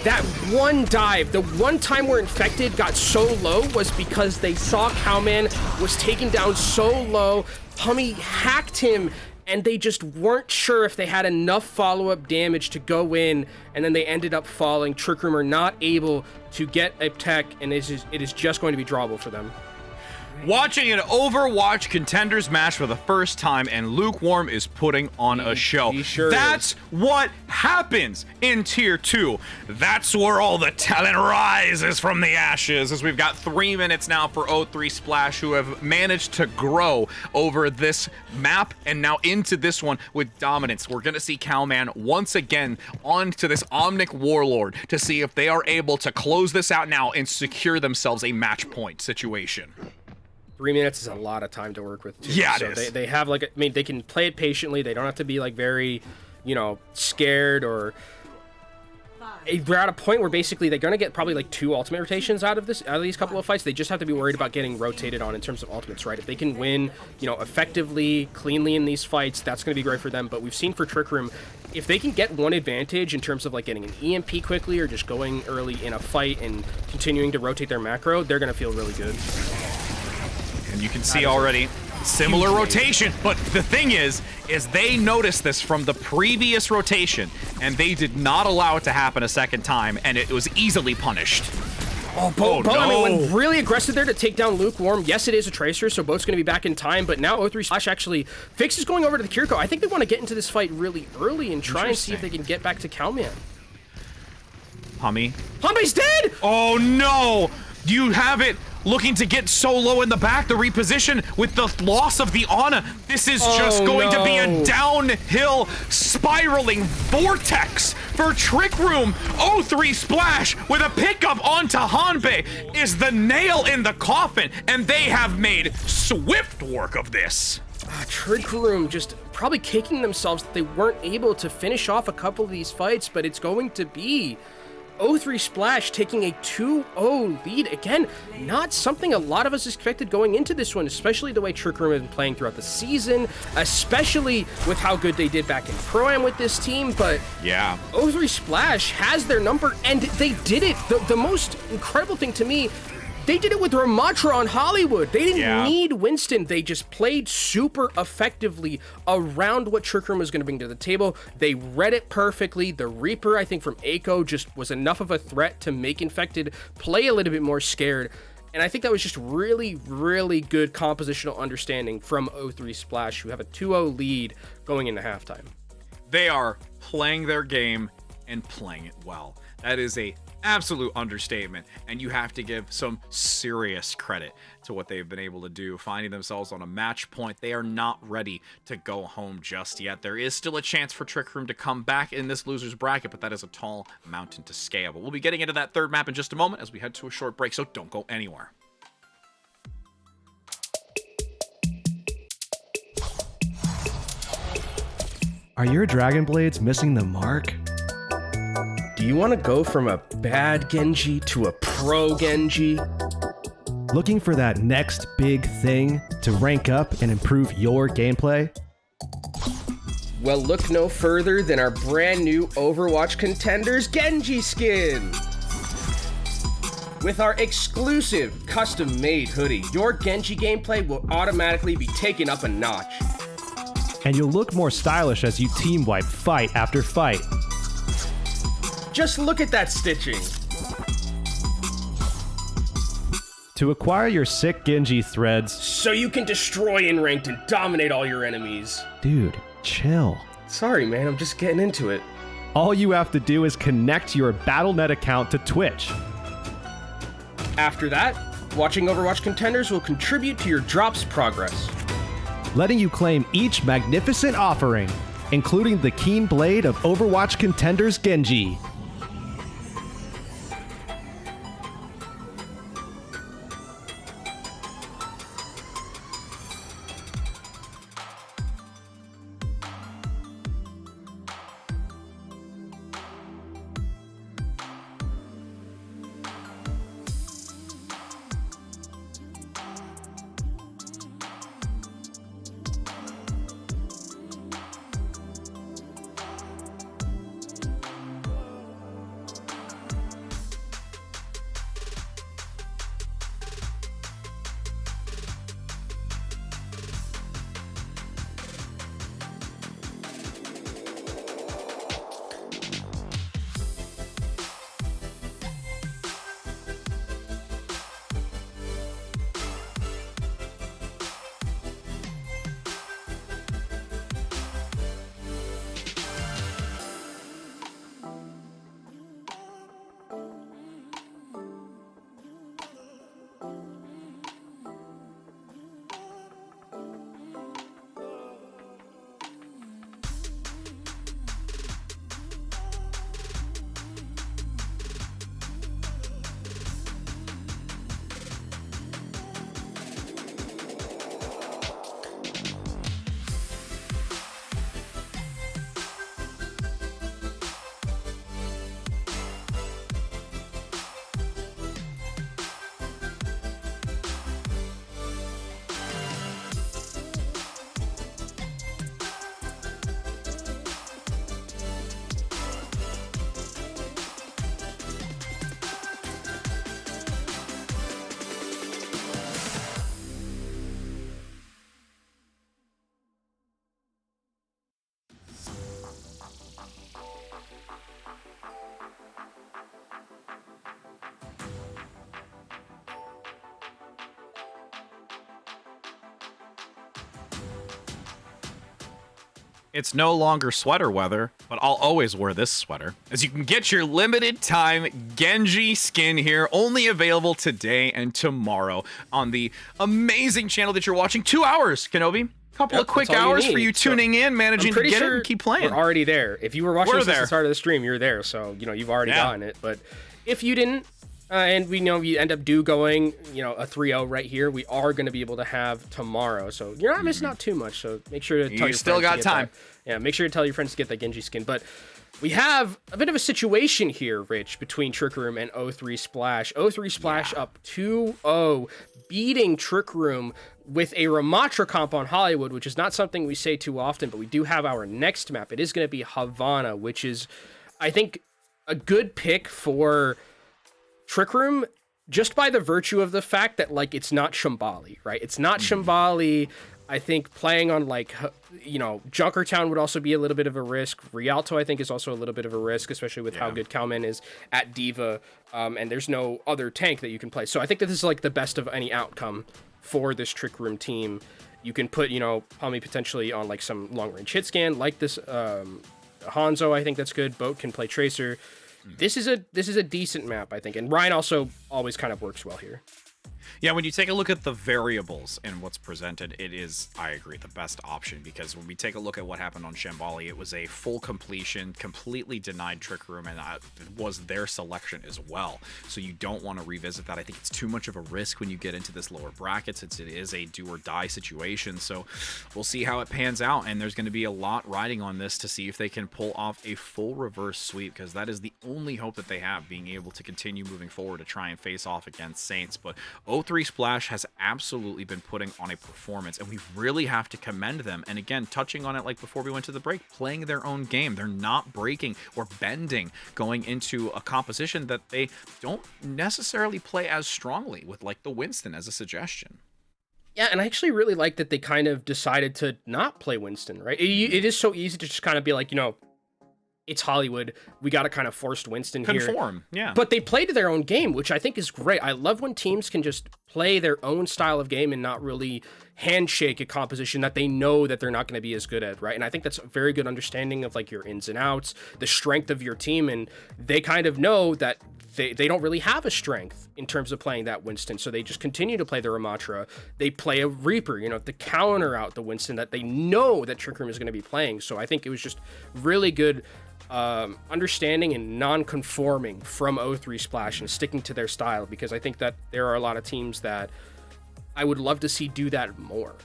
that one dive, the one time where Infected got so low was because they saw Cowman was taken down so low. Pummy hacked him, and they just weren't sure if they had enough follow-up damage to go in, and then they ended up falling. Trick Room are not able to get a tech, and it is just going to be drawable for them. Watching an Overwatch Contenders match for the first time, and Lukewarm is putting on a show. He sure That's what happens in Tier 2. That's where all the talent rises from the ashes, as we've got 3 minutes now for O3 Splash, who have managed to grow over this map and now into this one with dominance. We're going to see Cowman once again onto this Omnic Warlord to see if they are able to close this out now and secure themselves a match point situation. 3 minutes is a lot of time to work with, too. Yeah, so it is. They have, like, I mean, they can play it patiently. They don't have to be, like, very, scared, or we're at a point where basically they're going to get probably, like, 2 ultimate rotations out of these couple of fights. They just have to be worried about getting rotated on in terms of ultimates, right? If they can win, effectively, cleanly in these fights, that's going to be great for them. But we've seen for Trick Room, if they can get one advantage in terms of, like, getting an EMP quickly or just going early in a fight and continuing to rotate their macro, they're going to feel really good. And you can see already similar rotation, but the thing is they noticed this from the previous rotation, and they did not allow it to happen a second time, and it was easily punished. Boat, I mean, went really aggressive there to take down Lukewarm. Yes, it is a Tracer, so Boat's going to be back in time, but now O3 Splash actually, Fix is going over to the Kiriko. I think they want to get into this fight really early and try and see if they can get back to Cowman. Pummy's dead! Oh no! You have it looking to get so low in the back, the reposition with the loss of the Ana. This is just going to be a down downhill spiraling vortex for Trick Room. 0-3 splash with a pickup onto Hanbei is the nail in the coffin, and they have made swift work of this. Trick Room just probably kicking themselves that they weren't able to finish off a couple of these fights, but it's going to be 0-3 Splash taking a 2-0 lead. Again, not something a lot of us expected going into this one, especially the way Trick Room has been playing throughout the season, especially with how good they did back in Pro-Am with this team. But yeah, 0-3 Splash has their number, and they did it. The most incredible thing to me, they did it with Ramatra on Hollywood. They didn't need Winston. They just played super effectively around what Trick Room was going to bring to the table. They read it perfectly. The Reaper, I think, from Echo just was enough of a threat to make Infected play a little bit more scared. And I think that was just really, really good compositional understanding from 0-3 Splash, who have a 2-0 lead going into halftime. They are playing their game and playing it well. That is a absolute understatement, and you have to give some serious credit to what they've been able to do, finding themselves on a match point. They are not ready to go home just yet. There is still a chance for Trick Room to come back in this loser's bracket, but that is a tall mountain to scale. But we'll be getting into that third map in just a moment as we head to a short break, so don't go anywhere. Are your Dragon Blades missing the mark? Do you want to go from a bad Genji to a pro Genji? Looking for that next big thing to rank up and improve your gameplay? Well, look no further than our brand new Overwatch Contenders Genji skin! With our exclusive custom-made hoodie, your Genji gameplay will automatically be taken up a notch. And you'll look more stylish as you team wipe fight after fight. Just look at that stitching. To acquire your sick Genji threads, So you can destroy in ranked and dominate all your enemies. dude, chill. Sorry, man, I'm just getting into it. All you have to do is connect your Battle.net account to Twitch. After that, watching Overwatch Contenders will contribute to your drops progress. Letting you claim each magnificent offering, including the keen blade of Overwatch Contenders Genji. It's no longer sweater weather, but I'll always wear this sweater, as you can get your limited time Genji skin here, only available today and tomorrow on the amazing channel that you're watching. 2 hours, Kenobi. Couple of quick that's all you hours for need. you tuning in, managing to get it and keep playing. We're already there. If you were watching We're since there. the start of the stream, you're there. So, you've already gotten it. But if you didn't, and we know you end up going, a 3-0 right here, we are going to be able to have tomorrow. So you're not missing out too much. So make sure to tell your still friends got to get time. Yeah, make sure to tell your friends to get that Genji skin. But we have a bit of a situation here, Rich, between Trick Room and O3 Splash. O3 Splash up 2-0, beating Trick Room with a Ramatra comp on Hollywood, which is not something we say too often, but we do have our next map. It is going to be Havana, which is, I think, a good pick for Trick Room just by the virtue of the fact that, it's not Shambali, right? It's not Shambali. I think playing on, Junkertown would also be a little bit of a risk. Rialto, I think, is also a little bit of a risk, especially with how good Cowman is at Diva, and there's no other tank that you can play. So I think that this is, the best of any outcome for this Trick Room team. You can put, Palmy potentially on, some long-range hit scan, like this Hanzo, I think that's good. Boat can play Tracer. This is a decent map, I think, and Ryan also always kind of works well here. Yeah, when you take a look at the variables and what's presented, it is, I agree, the best option, because when we take a look at what happened on Shambali, it was a full completion, completely denied Trick Room, and it was their selection as well. So you don't want to revisit that. I think it's too much of a risk when you get into this lower bracket, since it is a do or die situation. So we'll see how it pans out, and there's going to be a lot riding on this to see if they can pull off a full reverse sweep, because that is the only hope that they have, being able to continue moving forward to try and face off against Saints. But O3 Splash has absolutely been putting on a performance, and we really have to commend them. And again, touching on it before we went to the break, playing their own game. They're not breaking or bending going into a composition that they don't necessarily play as strongly with, the Winston as a suggestion. Yeah, and I actually really like that they kind of decided to not play Winston, right? It is so easy to just kind of be like, it's Hollywood. We got to kind of force Winston here. Conform, yeah. But they played their own game, which I think is great. I love when teams can just play their own style of game and not really handshake a composition that they know that they're not going to be as good at, right? And I think that's a very good understanding of your ins and outs, the strength of your team, and they kind of know that they don't really have a strength in terms of playing that Winston, so they just continue to play the Ramatra. They play a Reaper, to counter out the Winston that they know that Trick Room is going to be playing. So I think it was just really good understanding and non-conforming from O3 Splash and sticking to their style, because I think that there are a lot of teams that I would love to see do that more.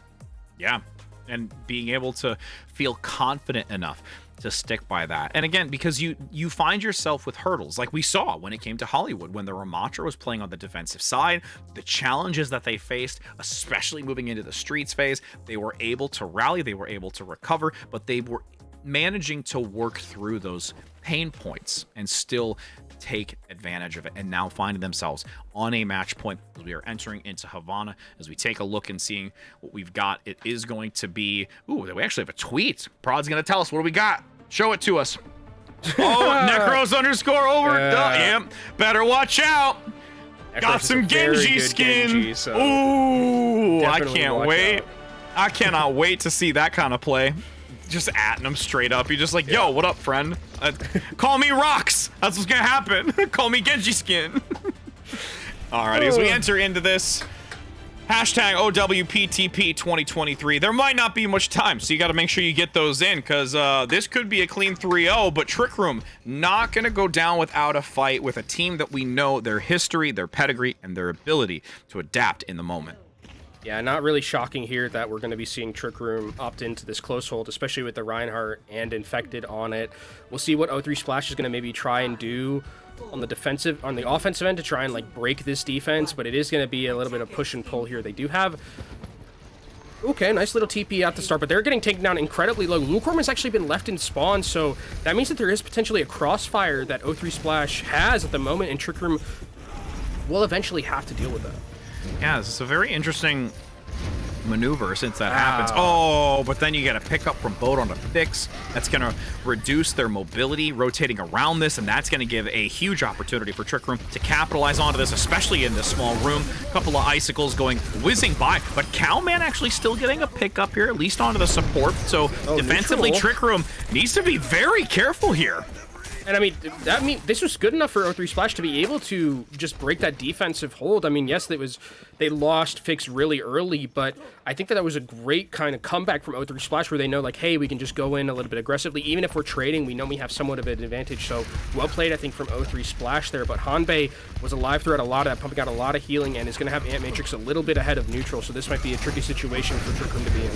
Yeah, and being able to feel confident enough to stick by that. And again, because you find yourself with hurdles, like we saw when it came to Hollywood, when the Ramatra was playing on the defensive side, the challenges that they faced, especially moving into the streets phase, they were able to rally, they were able to recover, but they were managing to work through those pain points and still take advantage of it, and now finding themselves on a match point as we are entering into Havana. As we take a look and seeing what we've got, it is going to be, ooh, we actually have a tweet. Prod's gonna tell us what do we got. Show it to us. Oh, Necros _ over. Yeah, better watch out. Necros Got some Genji skin. Genji, so ooh, I definitely can't watch wait. out. I cannot wait to see that kind of play. Just atting him straight up. You're just like, yo, what up, friend? Call me Rocks. That's what's gonna happen. Call me Genji skin. Alrighty, as we enter into this, hashtag OWPTP 2023. There might not be much time, so you got to make sure you get those in, because this could be a clean 3-0, but Trick Room not going to go down without a fight with a team that we know their history, their pedigree, and their ability to adapt in the moment. Yeah, not really shocking here that we're going to be seeing Trick Room opt into this close hold, especially with the Reinhardt and Infected on it. We'll see what O3 Splash is going to maybe try and do on the offensive end to try and break this defense, but it is going to be a little bit of push and pull here. They do have, okay, nice little TP at the start, but they're getting taken down incredibly low. Lukewarm has actually been left in spawn, so that means that there is potentially a crossfire that O3 Splash has at the moment, and Trick Room will eventually have to deal with that. Yeah, this is a very interesting maneuver since that happens. Oh, but then you get a pickup from Boat on the Fix. That's going to reduce their mobility, rotating around this, and that's going to give a huge opportunity for Trick Room to capitalize onto this, especially in this small room. A couple of icicles going whizzing by, but Cowman actually still getting a pickup here, at least onto the support. So defensively, neutral. Trick Room needs to be very careful here. And I mean, this was good enough for O3 Splash to be able to just break that defensive hold. I mean, yes, they lost Fix really early, but I think that was a great kind of comeback from O3 Splash where they know, like, hey, we can just go in a little bit aggressively. Even if we're trading, we know we have somewhat of an advantage. So well played, I think, from O3 Splash there. But Hanbei was alive throughout a lot of that, pumping out a lot of healing, and is going to have Ant Matrix a little bit ahead of neutral. So this might be a tricky situation for Trick Room to be in.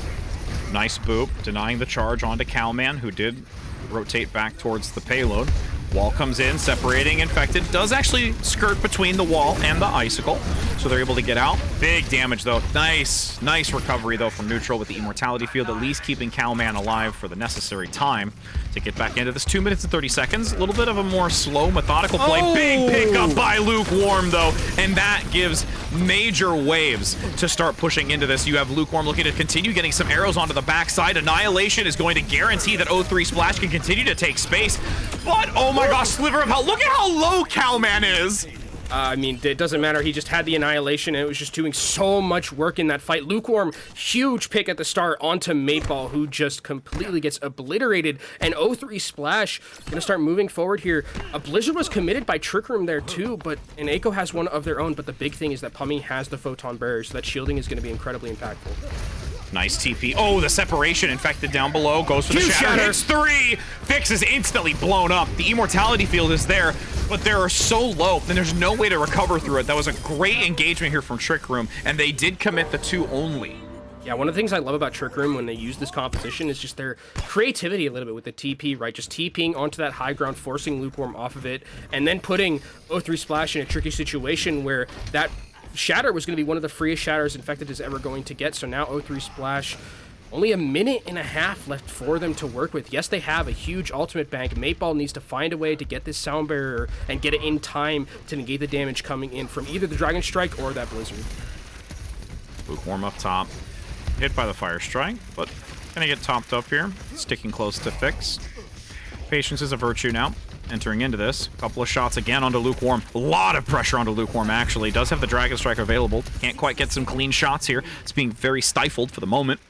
Nice boop, denying the charge onto Cowman, who did rotate back towards the payload. Wall comes in, separating Infected. Does actually skirt between the wall and the Icicle, so they're able to get out. Big damage, though. Nice recovery, though, from neutral with the Immortality Field, at least keeping Cowman alive for the necessary time to get back into this. 2 minutes and 30 seconds. A little bit of a more slow, methodical play. Oh! Big pickup by Lukewarm, though, and that gives major waves to start pushing into this. You have Lukewarm looking to continue getting some arrows onto the backside. Annihilation is going to guarantee that O3 Splash can continue to take space, but oh my gosh, sliver of hell. Look at how low Cowman is. I mean, it doesn't matter. He just had the Annihilation, and it was just doing so much work in that fight. Lukewarm, huge pick at the start onto Mateball, who just completely gets obliterated. And O3 Splash going to start moving forward here. A Blizzard was committed by Trick Room there too, but and Echo has one of their own. But the big thing is that Pummy has the Photon Barrier, so that shielding is going to be incredibly impactful. Nice TP. Oh, the separation. Infected down below. Goes for the shatter. Hits 3. Fix is instantly blown up. The Immortality Field is there, but they're so low, and there's no way to recover through it. That was a great engagement here from Trick Room, and they did commit the 2 only. Yeah, one of the things I love about Trick Room when they use this composition is just their creativity a little bit with the TP, right? Just TPing onto that high ground, forcing Lukewarm off of it, and then putting O3 Splash in a tricky situation where that Shatter was going to be one of the freest shatters Infected is ever going to get. So now O3 Splash, only a minute and a half left for them to work with. Yes, they have a huge ultimate bank. Mateball needs to find a way to get this sound barrier and get it in time to negate the damage coming in from either the Dragon Strike or that Blizzard. Lukewarm up top. Hit by the Fire Strike, but gonna get topped up here. Sticking close to Fix. Patience is a virtue now. Entering into this. A couple of shots again onto Lukewarm. A lot of pressure onto Lukewarm, actually. Does have the Dragon Strike available. Can't quite get some clean shots here. It's being very stifled for the moment.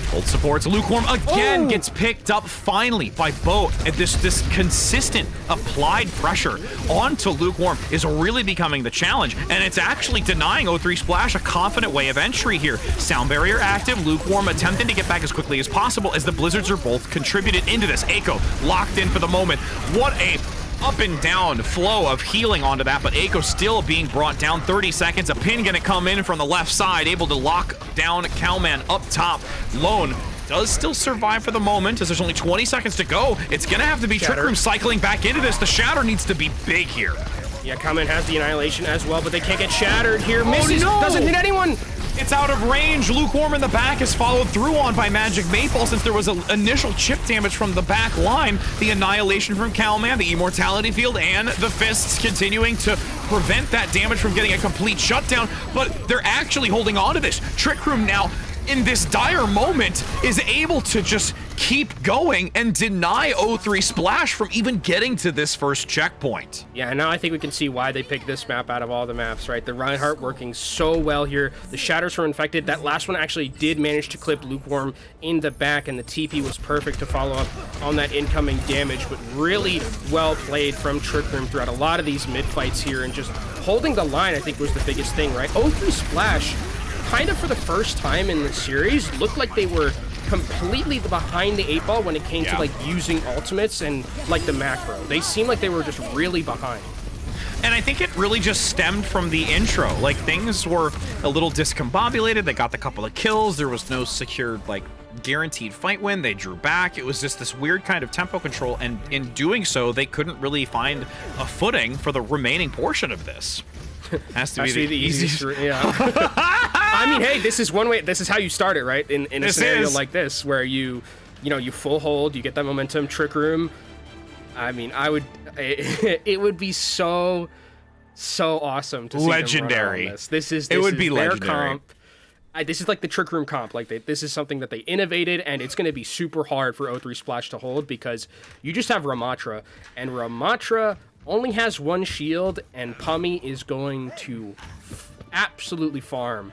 Hold supports. Lukewarm again gets picked up finally by Bo. And this consistent applied pressure onto Lukewarm is really becoming the challenge. And it's actually denying O3 Splash a confident way of entry here. Sound barrier active. Lukewarm attempting to get back as quickly as possible as the Blizzards are both contributed into this. Echo locked in for the moment. What a up and down flow of healing onto that, but Echo still being brought down. 30 seconds. A pin gonna come in from the left side, able to lock down Cowman up top. Lone does still survive for the moment as there's only 20 seconds to go. It's gonna have to be Trick Room cycling back into this. The shatter needs to be big here. Yeah, Cowman has the Annihilation as well, but they can't get shattered here. Misses, doesn't hit anyone. It's out of range. Lukewarm in the back is followed through on by Magic Mateball since there was an initial chip damage from the back line. The Annihilation from Cowman, the Immortality Field, and the Fists continuing to prevent that damage from getting a complete shutdown, but they're actually holding on to this. Trick Room now, in this dire moment, is able to just keep going and deny O3 Splash from even getting to this first checkpoint. Yeah, and now I think we can see why they picked this map out of all the maps, right? The Reinhardt working so well here. The shatters were Infected. That last one actually did manage to clip Lukewarm in the back, and the TP was perfect to follow up on that incoming damage, but really well played from Trick Room throughout a lot of these mid-fights here, and just holding the line, I think, was the biggest thing, right? O3 Splash, kind of for the first time in the series, looked like they were completely behind the 8 ball when it came to like using ultimates and like the macro. They seemed like they were just really behind. And I think it really just stemmed from the intro. Like, things were a little discombobulated. They got the couple of kills. There was no secured, like, guaranteed fight win. They drew back. It was just this weird kind of tempo control, and in doing so, they couldn't really find a footing for the remaining portion of this. Has to be the easiest. Yeah. I mean, hey, this is one way. This is how you start it, right? In a scenario like this, where you full hold, you get that momentum. Trick Room. I mean, it would be so awesome to see legendary. Them run on this. It would be their legendary. Comp. This is like the Trick Room comp. Like this is something that they innovated, and it's going to be super hard for O3 Splash to hold because you just have Ramatra, and Ramatra only has one shield, and Pummy is going to absolutely farm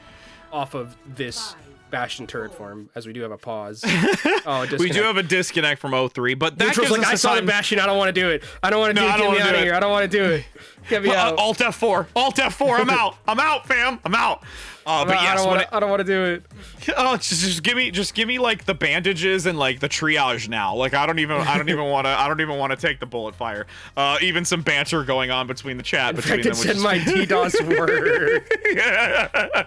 off of this Bastion turret farm, as we do have a pause. We do have a disconnect from 03, but that Neutral's gives like, us I a saw the time. Bastion, I don't want to do it. I don't want to do it. I don't Get me wanna out do of it. here. I don't want to do it. Get me out. Alt F4. Alt F4. I'm out. I'm out, fam. I'm out. But yes, I don't want to do it. oh, just give me like the bandages and like the triage now. Like I don't even want to take the bullet fire. Even some banter going on between the chat between them. Said my DDoS word. Yeah.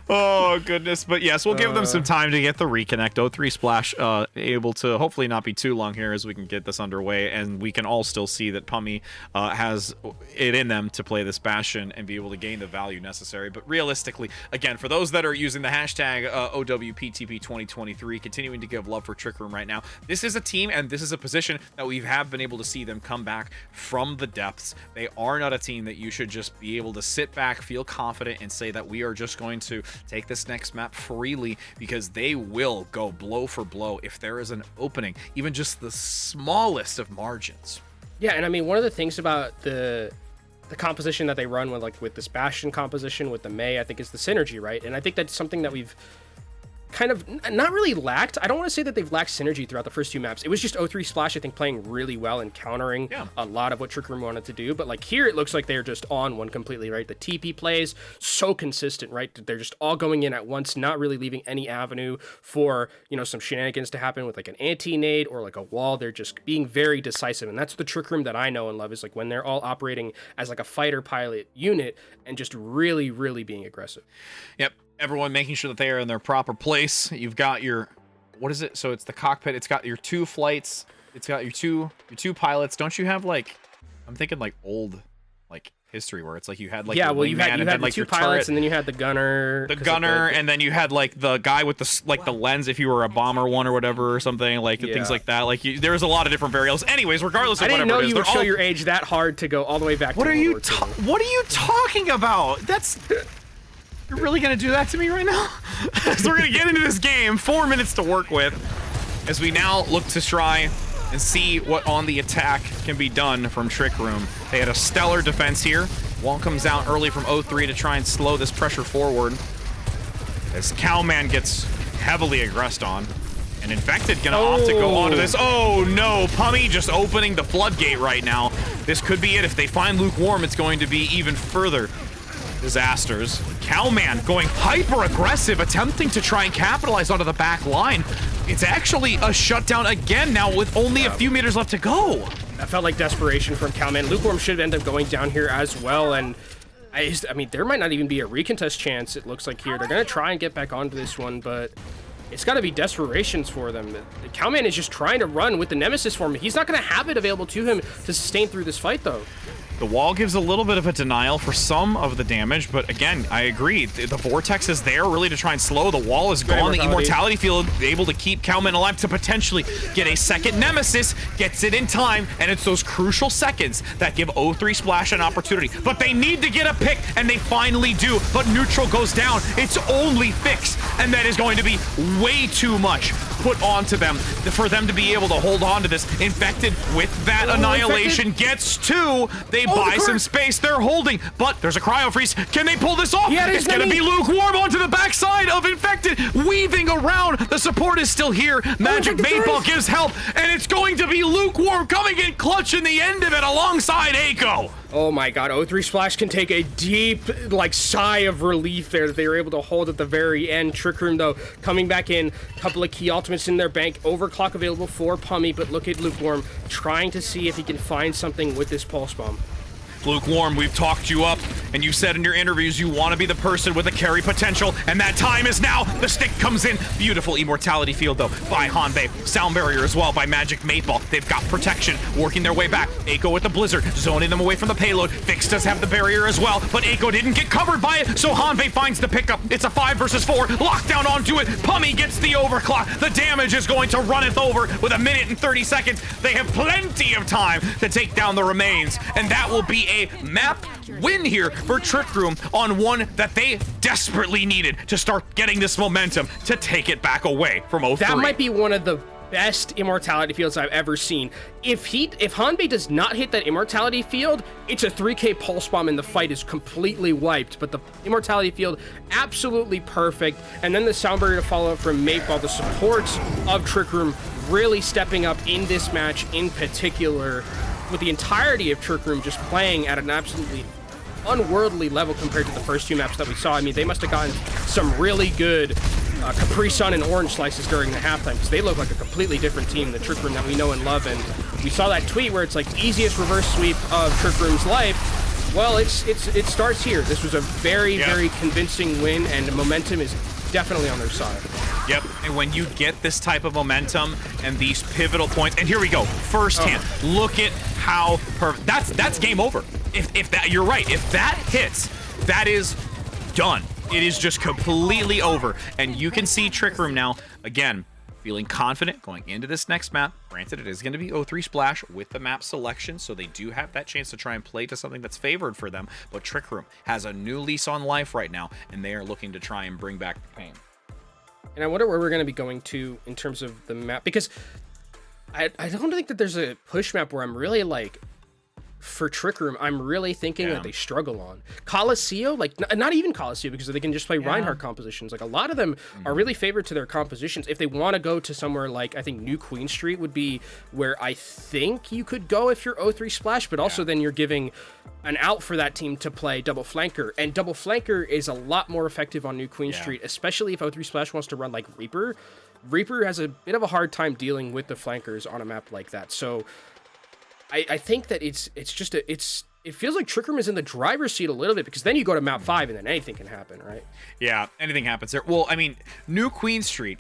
Oh goodness, but yes, we'll give them some time to get the reconnect. 03 Splash able to hopefully not be too long here as we can get this underway, and we can all still see that Pummy has it in them to play this Bastion and be able to gain the value necessary. But realistically, again, for those that are using the hashtag OWPTP2023, continuing to give love for Trick Room right now, this is a team and this is a position that we have been able to see them come back from the depths. They are not a team that you should just be able to sit back, feel confident, and say that we are just going to take this next map freely, because they will go blow for blow if there is an opening, even just the smallest of margins. Yeah, and I mean, one of the things about the composition that they run with this Bastion composition with the Mei, I think, is the synergy, right? And I think that's something that we've kind of not really lacked. I don't want to say that they've lacked synergy throughout the first two maps. It was just 03 Splash, I think, playing really well and countering a lot of what Trick Room wanted to do. But like here, it looks like they're just on one completely, right? The TP plays so consistent, right? They're just all going in at once, not really leaving any avenue for, you know, some shenanigans to happen with like an anti-nade or like a wall. They're just being very decisive. And that's the Trick Room that I know and love, is like when they're all operating as like a fighter pilot unit and just really, really being aggressive. Yep. Everyone making sure that they are in their proper place. You've got your, what is it? So it's the cockpit. It's got your two flights. It's got your two pilots. Don't you have like, I'm thinking like old like history where it's like you had like yeah, the well, you had and then, the like, two your pilots turret, and then you had the gunner, and then you had like the guy with the lens if you were a bomber one or whatever or something, like things like that. Like there's a lot of different variables. Anyways, regardless of I didn't whatever know it is, you would they're show all- your age that hard to go all the way back. What to are World you War II. What are you talking about? That's You're really gonna do that to me right now? So we're gonna get into this game. 4 minutes to work with as we now look to try and see what on the attack can be done from Trick Room. They had a stellar defense here. Wall comes out early from 03 to try and slow this pressure forward as Cowman gets heavily aggressed on. And Infected gonna opt to go onto this. Oh no, Pummy just opening the floodgate right now. This could be it. If they find Lukewarm, it's going to be even further disasters. Cowman going hyper aggressive, attempting to try and capitalize onto the back line. It's actually a shutdown again now with only a few meters left to go. That felt like desperation from Cowman. Lukewarm should end up going down here as well, and I mean, there might not even be a recontest chance, it looks like here. They're gonna try and get back onto this one, but it's got to be desperations for them. Cowman is just trying to run with the Nemesis form. He's not going to have it available to him to sustain through this fight, though. The wall gives a little bit of a denial for some of the damage, but again, I agree. The vortex is there really to try and slow. The wall is gone. The immortality field able to keep Cowman alive to potentially get a second Nemesis. Gets it in time, and it's those crucial seconds that give 03 Splash an opportunity. But they need to get a pick, and they finally do. But neutral goes down. It's only Fix, and that is going to be way too much put onto them for them to be able to hold on to this. Infected with that annihilation gets two. They buy some space. They're holding, but there's a cryo freeze. Can they pull this off? It's gonna be Lukewarm onto the backside of Infected, weaving around. The support is still here. Magic Baseball gives help, and it's going to be Lukewarm coming in clutch in the end of it alongside Aiko. Oh my god, 03 Splash can take a deep, like, sigh of relief there that they were able to hold at the very end. Trick Room, though, coming back in. A couple of key ultimates in their bank. Overclock available for Pummy, but look at Lukewarm trying to see if he can find something with this Pulse Bomb. Lukewarm, we've talked you up, and you said in your interviews you want to be the person with the carry potential, and that time is now. The stick comes in. Beautiful immortality field, though, by Hanbei. Sound barrier as well by Magic Maple. They've got protection, working their way back. Aiko with the Blizzard, zoning them away from the payload. Fix does have the barrier as well, but Aiko didn't get covered by it, so Hanbei finds the pickup. It's a 5 versus 4. Lockdown onto it. Pummy gets the overclock. The damage is going to run it over with 1 minute and 30 seconds. They have plenty of time to take down the remains, and that will be a map win here for Trick Room on one that they desperately needed to start getting this momentum to take it back away from 03. That might be one of the best immortality fields I've ever seen. If Hanbei does not hit that immortality field, it's a 3k pulse bomb and the fight is completely wiped. But the immortality field, absolutely perfect. And then the sound barrier to follow up from Mate, while the supports of Trick Room really stepping up in this match in particular, with the entirety of Trick Room just playing at an absolutely unworldly level compared to the first two maps that we saw. I mean, they must have gotten some really good Capri Sun and Orange slices during the halftime, because they look like a completely different team, the Trick Room that we know and love. And we saw that tweet where it's like, easiest reverse sweep of Trick Room's life. Well, it starts here. This was a very, very convincing win, and the momentum is definitely on their side. Yep, and when you get this type of momentum and these pivotal points, and here we go, firsthand, look at how perfect, that's game over. If that, you're right, if that hits, that is done. It is just completely over, and you can see Trick Room now, again, feeling confident going into this next map. Granted, it is going to be O3 Splash with the map selection, so they do have that chance to try and play to something that's favored for them, but Trick Room has a new lease on life right now, and they are looking to try and bring back the pain. And I wonder where we're going to be going to in terms of the map, because I don't think that there's a push map where I'm really like, for Trick Room, I'm really thinking that they struggle on. Coliseum, like, not even Coliseum, because they can just play Reinhardt compositions. Like, a lot of them are really favored to their compositions. If they want to go to somewhere like, I think New Queen Street would be where I think you could go if you're O3 Splash, but also then you're giving an out for that team to play Double Flanker. And Double Flanker is a lot more effective on New Queen Street, especially if O3 Splash wants to run like Reaper. Reaper has a bit of a hard time dealing with the flankers on a map like that. So I think that it feels like Trick Room is in the driver's seat a little bit, because then you go to map 5 and then anything can happen, right? Yeah, anything happens there. Well, I mean, New Queen Street,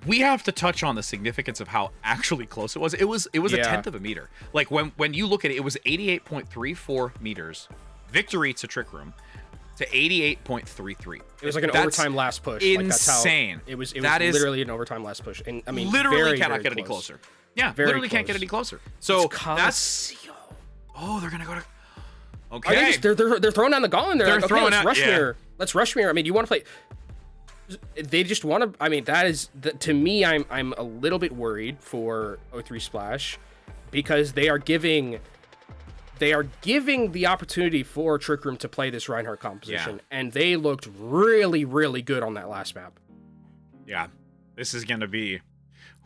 we have to touch on the significance of how actually close it was. It was a tenth of a meter. Like, when you look at it, it was 88.34 meters victory to Trick Room to 88.33. It was like an overtime last push. Insane. Like, that's how it was literally an overtime last push. And I mean, literally cannot get any closer. Yeah, very literally can't get any closer. So that's... Oh, they're gonna go to... Okay. They're throwing down the gauntlet. They're like, okay, let's rush mirror. Let's rush mirror. I mean, you want to play... They just want to... I mean, that is... To me, I'm a little bit worried for O3 Splash, because they are giving the opportunity for Trick Room to play this Reinhardt composition, and they looked really, really good on that last map. Yeah, this is gonna be...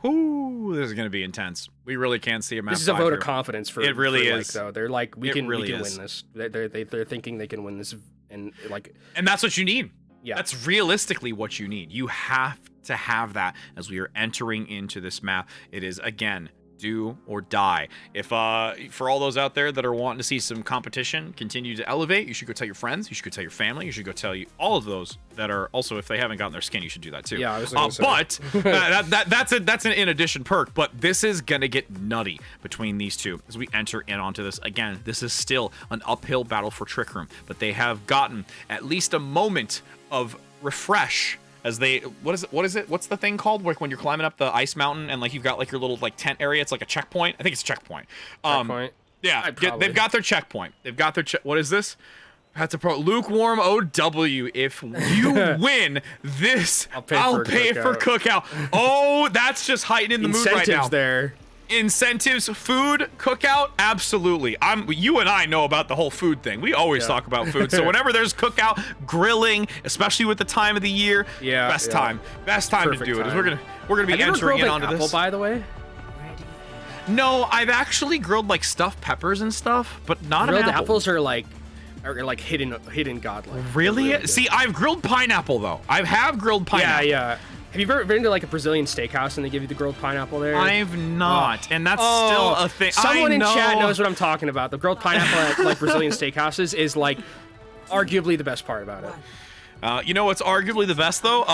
This is going to be intense. We really can't see a map. This is a vote of confidence for... It really is. Though. They're like, we can win this. They're thinking they can win this, and like... And that's what you need. Yeah. That's realistically what you need. You have to have that as we are entering into this map. It is, again, do or die. If for all those out there that are wanting to see some competition continue to elevate, you should go tell your friends, you should go tell your family, you should go tell all of those that are also, if they haven't gotten their skin, you should do that too. Yeah, I was gonna say. But that's an in addition perk. But this is gonna get nutty between these two as we enter in onto this. Again, this is still an uphill battle for Trick Room, but they have gotten at least a moment of refresh as they, what is it? What's the thing called? Like when you're climbing up the ice mountain and like you've got like your little like tent area. It's like a checkpoint. I think it's a checkpoint. Checkpoint. Yeah, they've got their checkpoint. They've got their what is this? That's a lukewarm OW. If you win this, I'll pay for cookout. Oh, that's just heightening the mood right now. Incentives there. Incentives, food, cookout, absolutely. You and I know about the whole food thing. We always talk about food. So whenever there's cookout, grilling, especially with the time of the year, best time to do it. Is we're gonna be entering in onto apple, this. By the way, no, I've actually grilled like stuffed peppers and stuff, but not grilled an apple. apples are like hidden godlike. Really? See, I've grilled pineapple though. I have grilled pineapple. Yeah. Have you ever been to like a Brazilian steakhouse and they give you the grilled pineapple there? I've not, and that's still a thing. Someone in chat knows what I'm talking about. The grilled pineapple at like Brazilian steakhouses is like arguably the best part about it. You know what's arguably the best though?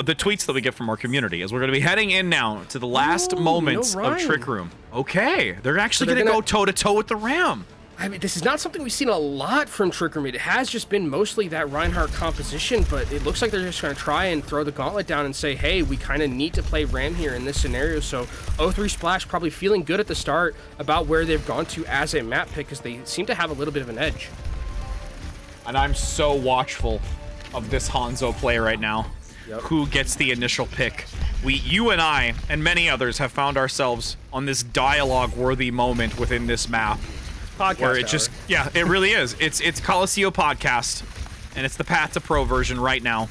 The tweets that we get from our community, as we're going to be heading in now to the last moments of Trick Room. Okay, they're actually going to go toe to toe with the Ram. I mean, this is not something we've seen a lot from Trick Room. It has just been mostly that Reinhardt composition, but it looks like they're just going to try and throw the gauntlet down and say, hey, we kind of need to play Ram here in this scenario. So O3 Splash probably feeling good at the start about where they've gone to as a map pick, because they seem to have a little bit of an edge. And I'm so watchful of this Hanzo play right now. Who gets the initial pick You and I, and many others have found ourselves on this dialogue-worthy moment within this map. Podcast Where it hour. just, yeah, it really is. It's Coliseo Podcast, and it's the Path to Pro version right now,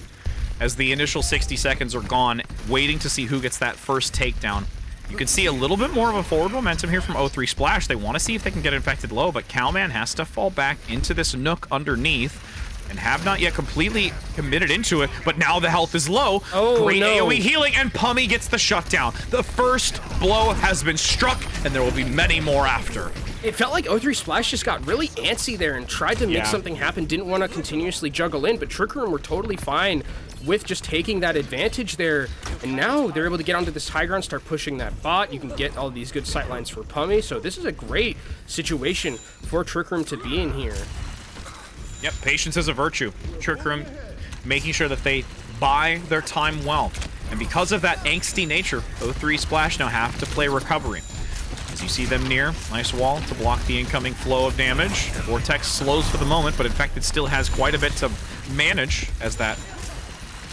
as the initial 60 seconds are gone, waiting to see who gets that first takedown. You can see a little bit more of a forward momentum here from O3 Splash. They want to see if they can get infected low, but Cowman has to fall back into this nook underneath and have not yet completely committed into it, but now the health is low. Oh, Great no. AoE healing, and Pummy gets the shutdown. The first blow has been struck, and there will be many more after. It felt like O3 Splash just got really antsy there and tried to make Yeah. something happen, didn't want to continuously juggle in, but Trick Room were totally fine with just taking that advantage there. And now they're able to get onto this high ground, start pushing that bot. You can get all these good sight lines for Pummy, so this is a great situation for Trick Room to be in here. Yep, patience is a virtue. Trick Room making sure that they buy their time well. And because of that angsty nature, O3 Splash now have to play recovery. As you see them near, nice wall to block the incoming flow of damage. Vortex slows for the moment, but Infected still has quite a bit to manage as that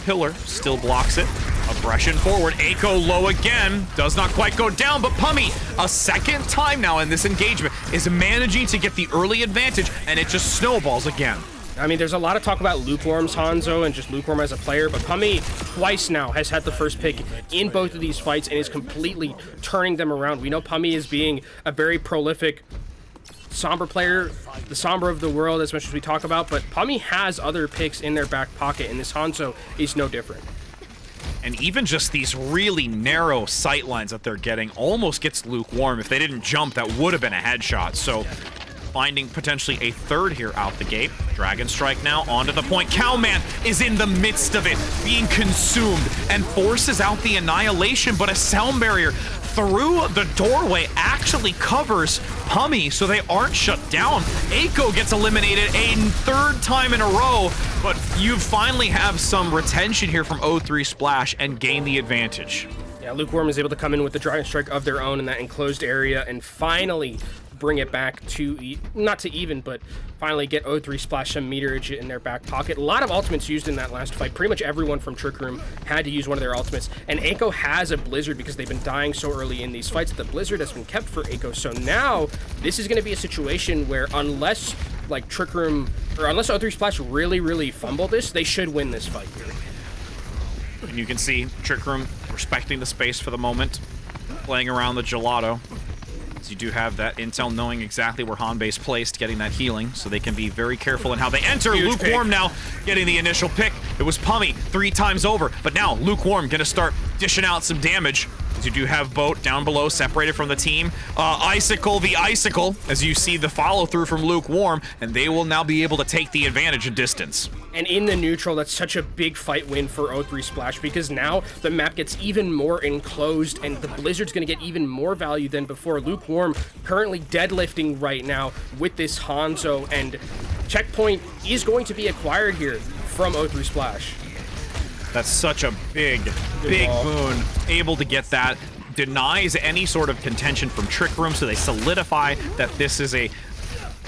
pillar still blocks it. Aggression forward, Eiko low again, does not quite go down, but Pummy, a second time now in this engagement, is managing to get the early advantage, and it just snowballs again. I mean, there's a lot of talk about Lukewarm's Hanzo and just Lukewarm as a player, but Pummy twice now has had the first pick in both of these fights and is completely turning them around. We know Pummy is being a very prolific Sombra player, the Sombra of the world, as much as we talk about, but Pummy has other picks in their back pocket, and this Hanzo is no different. And even just these really narrow sight lines that they're getting almost gets Lukewarm. If they didn't jump, that would have been a headshot. So finding potentially a third here out the gate. Dragon Strike now onto the point. Cowman is in the midst of it, being consumed, and forces out the annihilation, but a sound barrier through the doorway actually covers Pummy, so they aren't shut down. Eiko gets eliminated a third time in a row, but you finally have some retention here from O3 Splash and gain the advantage. Yeah, Lukewarm is able to come in with the Dragon Strike of their own in that enclosed area and finally bring it back to, not to even, but finally get O3 Splash some meterage in their back pocket. A lot of ultimates used in that last fight. Pretty much everyone from Trick Room had to use one of their ultimates. And Eiko has a Blizzard because they've been dying so early in these fights. The Blizzard has been kept for Eiko. So now this is going to be a situation where unless like Trick Room, or unless O3 Splash really fumble this, they should win this fight here. And you can see Trick Room respecting the space for the moment, playing around the gelato. You do have that intel knowing exactly where Hanbei's placed, getting that healing, so they can be very careful in how they enter. Huge Lukewarm pick. now getting the initial pick. It was Pummy 3 times over, but now Lukewarm gonna start dishing out some damage. As you do have Boat down below, separated from the team. Icicle the Icicle, as you see the follow through from Lukewarm, and they will now be able to take the advantage in distance. And in the neutral, that's such a big fight win for O3 Splash because now the map gets even more enclosed and the Blizzard's going to get even more value than before. Lukewarm currently deadlifting right now with this Hanzo, and checkpoint is going to be acquired here from O3 Splash. That's such a big boon. Able to get that. Denies any sort of contention from Trick Room, so they solidify that this is a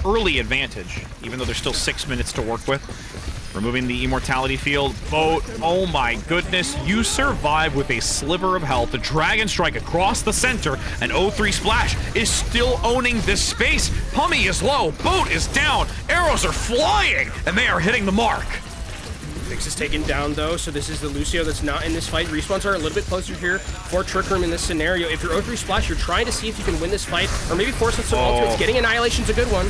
early advantage, even though there's still 6 minutes to work with. Removing the immortality field. Boat, oh my goodness, you survive with a sliver of health. The Dragon Strike across the center, and O3 Splash is still owning this space. Pummy is low, Boat is down, arrows are flying, and they are hitting the mark. Vix is taken down though, so this is the Lucio that's not in this fight. Respawns are a little bit closer here for Trick Room in this scenario. If you're O3 Splash, you're trying to see if you can win this fight, or maybe force out some ultimates. Getting Annihilation's a good one.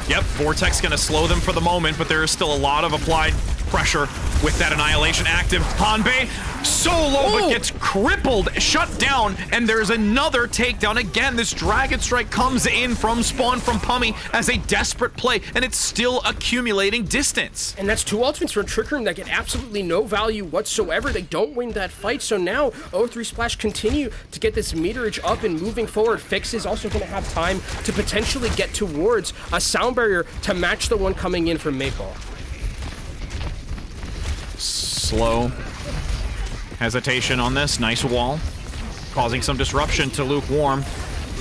Yep, Vortex gonna slow them for the moment, but there is still a lot of applied pressure with that Annihilation active. Hanbei, so low, but gets crippled, shut down, and there's another takedown. Again, this Dragon Strike comes in from spawn from Pummy as a desperate play, and it's still accumulating distance. And that's 2 ultimates from Trick Room that get absolutely no value whatsoever. They don't win that fight, so now O3 Splash continue to get this meterage up and moving forward. Fix is also going to have time to potentially get towards a sound barrier to match the one coming in from Maple. Slow hesitation on this. Nice wall, causing some disruption to Lukewarm.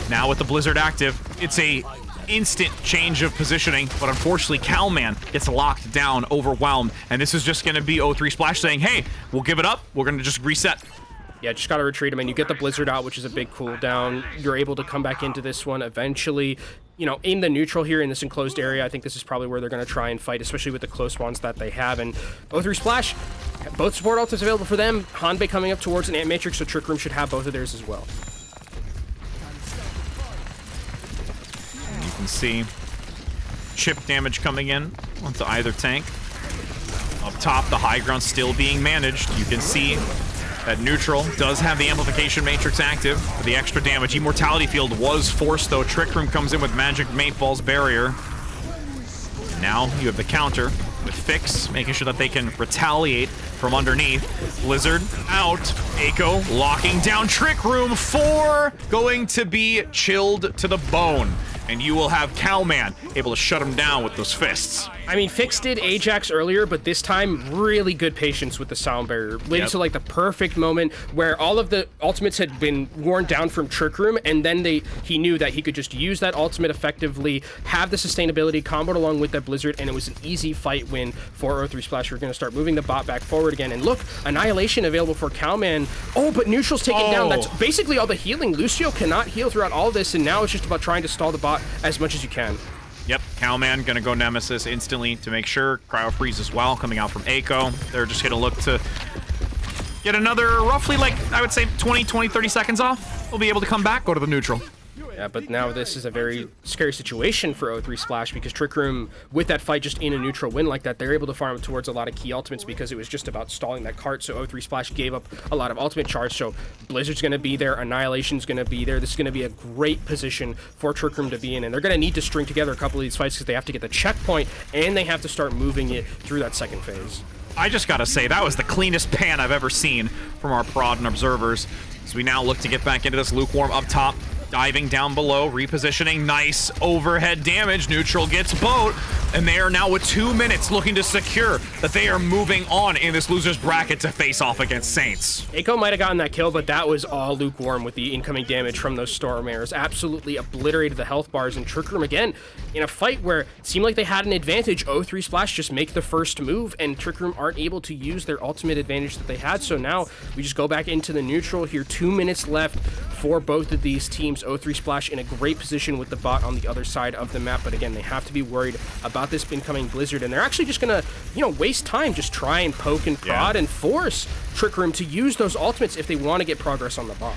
Now with the Blizzard active, it's a instant change of positioning, but unfortunately Cowman gets locked down, overwhelmed, and this is just going to be O3 Splash saying, hey, we'll give it up, we're going to just reset. Yeah, just got to retreat him, and you get the Blizzard out, which is a big cooldown. You're able to come back into this one eventually. You know, in the neutral here in this enclosed area, I think this is probably where they're going to try and fight, especially with the close ones that they have. And O3 Splash, both support ultimates available for them. Hanbei coming up towards an Ant Matrix, so Trick Room should have both of theirs as well. You can see chip damage coming in onto either tank. Up top, the high ground still being managed. You can see that neutral does have the amplification matrix active for the extra damage. Immortality field was forced though. Trick Room comes in with magic 8-Ball's barrier. And now you have the counter with Fix, making sure that they can retaliate from underneath. Blizzard out. Echo locking down Trick Room. 4 going to be chilled to the bone. And you will have Cowman able to shut him down with those fists. I mean, Fix did Ajax earlier, but this time, really good patience with the sound barrier. Leading to, like, the perfect moment where all of the ultimates had been worn down from Trick Room, and then he knew that he could just use that ultimate effectively, have the sustainability, comboed along with that Blizzard, and it was an easy fight win for O3 Splash. We're going to start moving the bot back forward again. And look, Annihilation available for Cowman. Oh, but Neutral's taken down. That's basically all the healing. Lucio cannot heal throughout all of this, and now it's just about trying to stall the bot as much as you can. Yep, Cowman gonna go Nemesis instantly to make sure. Cryo Freeze as well, coming out from Echo. They're just gonna look to get another roughly, like, I would say 20, 30 seconds off. We'll be able to come back, go to the neutral. Yeah, but now this is a very scary situation for O3 Splash because Trick Room, with that fight just in a neutral win like that, they're able to farm towards a lot of key ultimates because it was just about stalling that cart, so O3 Splash gave up a lot of ultimate charge, so Blizzard's going to be there, Annihilation's going to be there. This is going to be a great position for Trick Room to be in, and they're going to need to string together a couple of these fights because they have to get the checkpoint, and they have to start moving it through that second phase. I just gotta say, that was the cleanest pan I've ever seen from our prod and observers. So we now look to get back into this lukewarm up top. Diving down below, repositioning, nice overhead damage. Neutral gets boat, and they are now with 2 minutes looking to secure that they are moving on in this loser's bracket to face off against Saints. Echo might have gotten that kill, but that was all lukewarm with the incoming damage from those Storm Arrows. Absolutely obliterated the health bars, and Trick Room again, in a fight where it seemed like they had an advantage. O3 Splash just make the first move, and Trick Room aren't able to use their ultimate advantage that they had, so now we just go back into the neutral here. 2 minutes left for both of these teams. O3 Splash in a great position with the bot on the other side of the map, but again, they have to be worried about this incoming Blizzard, and they're actually just gonna, waste time, just try and poke and prod and force Trick Room to use those ultimates if they want to get progress on the bot.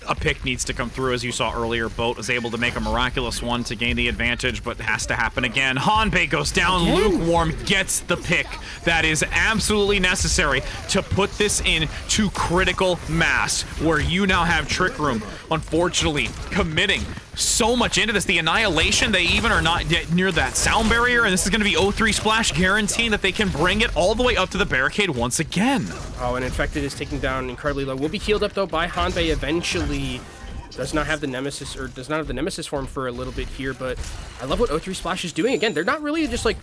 A pick needs to come through, as you saw earlier. Boat was able to make a miraculous one to gain the advantage, but it has to happen again. Hanbei goes down. Again? Lukewarm gets the pick that is absolutely necessary to put this in to critical mass, where you now have Trick Room, unfortunately, committing so much into this. The Annihilation, they even are not yet near that sound barrier, and this is going to be O3 Splash guaranteeing that they can bring it all the way up to the barricade once again. Oh, and Infected is taken down incredibly low. Will be healed up, though, by Hanbei eventually. Does not have the Nemesis form for a little bit here, but I love what O3 Splash is doing. Again, they're not really just like,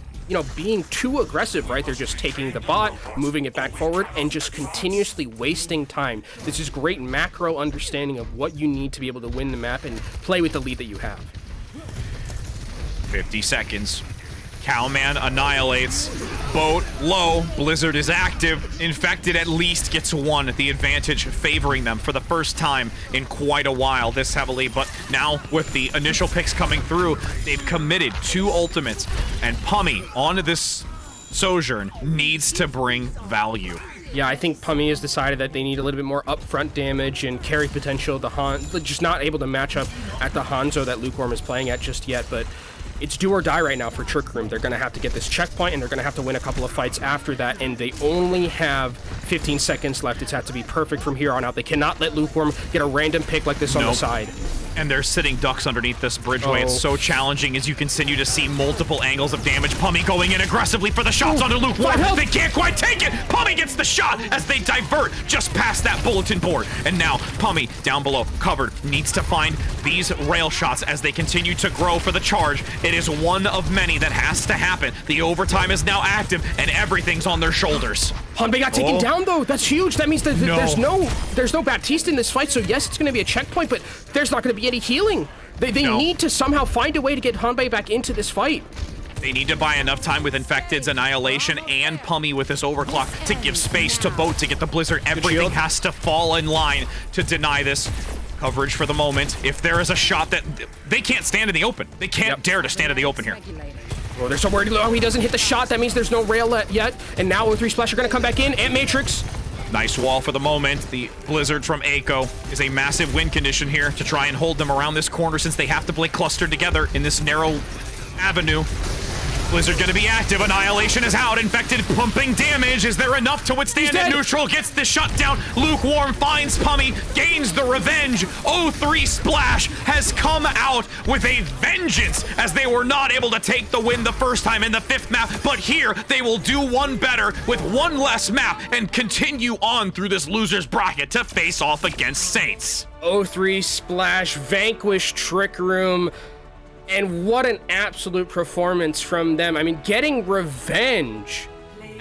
being too aggressive, right? They're just taking the bot, moving it back forward, and just continuously wasting time. This is great macro understanding of what you need to be able to win the map and play with the lead that you have. 50 seconds. Cowman annihilates. Boat low. Blizzard is active. Infected at least gets one. The advantage favoring them for the first time in quite a while this heavily. But now with the initial picks coming through, they've committed 2 ultimates. And Pummy on this Sojourn needs to bring value. Yeah, I think Pummy has decided that they need a little bit more upfront damage and carry potential. Just not able to match up at the Hanzo that Lukewarm is playing at just yet, but it's do or die right now for Trick Room. They're going to have to get this checkpoint, and they're going to have to win a couple of fights after that, and they only have 15 seconds left. It's had to be perfect from here on out. They cannot let Lukewarm get a random pick like this on the side. And they're sitting ducks underneath this bridgeway. It's so challenging as you continue to see multiple angles of damage. Pummy going in aggressively for the shots onto Lukewarm. They can't quite take it. Pummy gets the shot as they divert just past that bulletin board. And now Pummy down below, covered, needs to find these rail shots as they continue to grow for the charge. It is one of many that has to happen. The overtime is now active, and everything's on their shoulders. Hanbei got taken down, though. That's huge. That means that there's no Baptiste in this fight, so yes, it's going to be a checkpoint, but there's not going to be any healing. They need to somehow find a way to get Hanbei back into this fight. They need to buy enough time with Infected's Annihilation and Pummy with this overclock to give space to Boat to get the Blizzard. Everything has to fall in line to deny this. Coverage for the moment. If there is a shot that... They can't stand in the open. They can't dare to stand in the open here. Oh, they're so worried. Oh, he doesn't hit the shot. That means there's no rail yet. And now O3 Splash are going to come back in. Ant Matrix. Nice wall for the moment. The Blizzard from Echo is a massive win condition here to try and hold them around this corner since they have to play clustered together in this narrow avenue. Blizzard gonna be active. Annihilation is out. Infected pumping damage. Is there enough to withstand it? Neutral gets the shutdown. Lukewarm finds Pummy, gains the revenge. O3 Splash has come out with a vengeance as they were not able to take the win the first time in the 5th map. But here they will do one better with one less map and continue on through this loser's bracket to face off against Saints. O3 Splash vanquish Trick Room. And what an absolute performance from them. I mean, getting revenge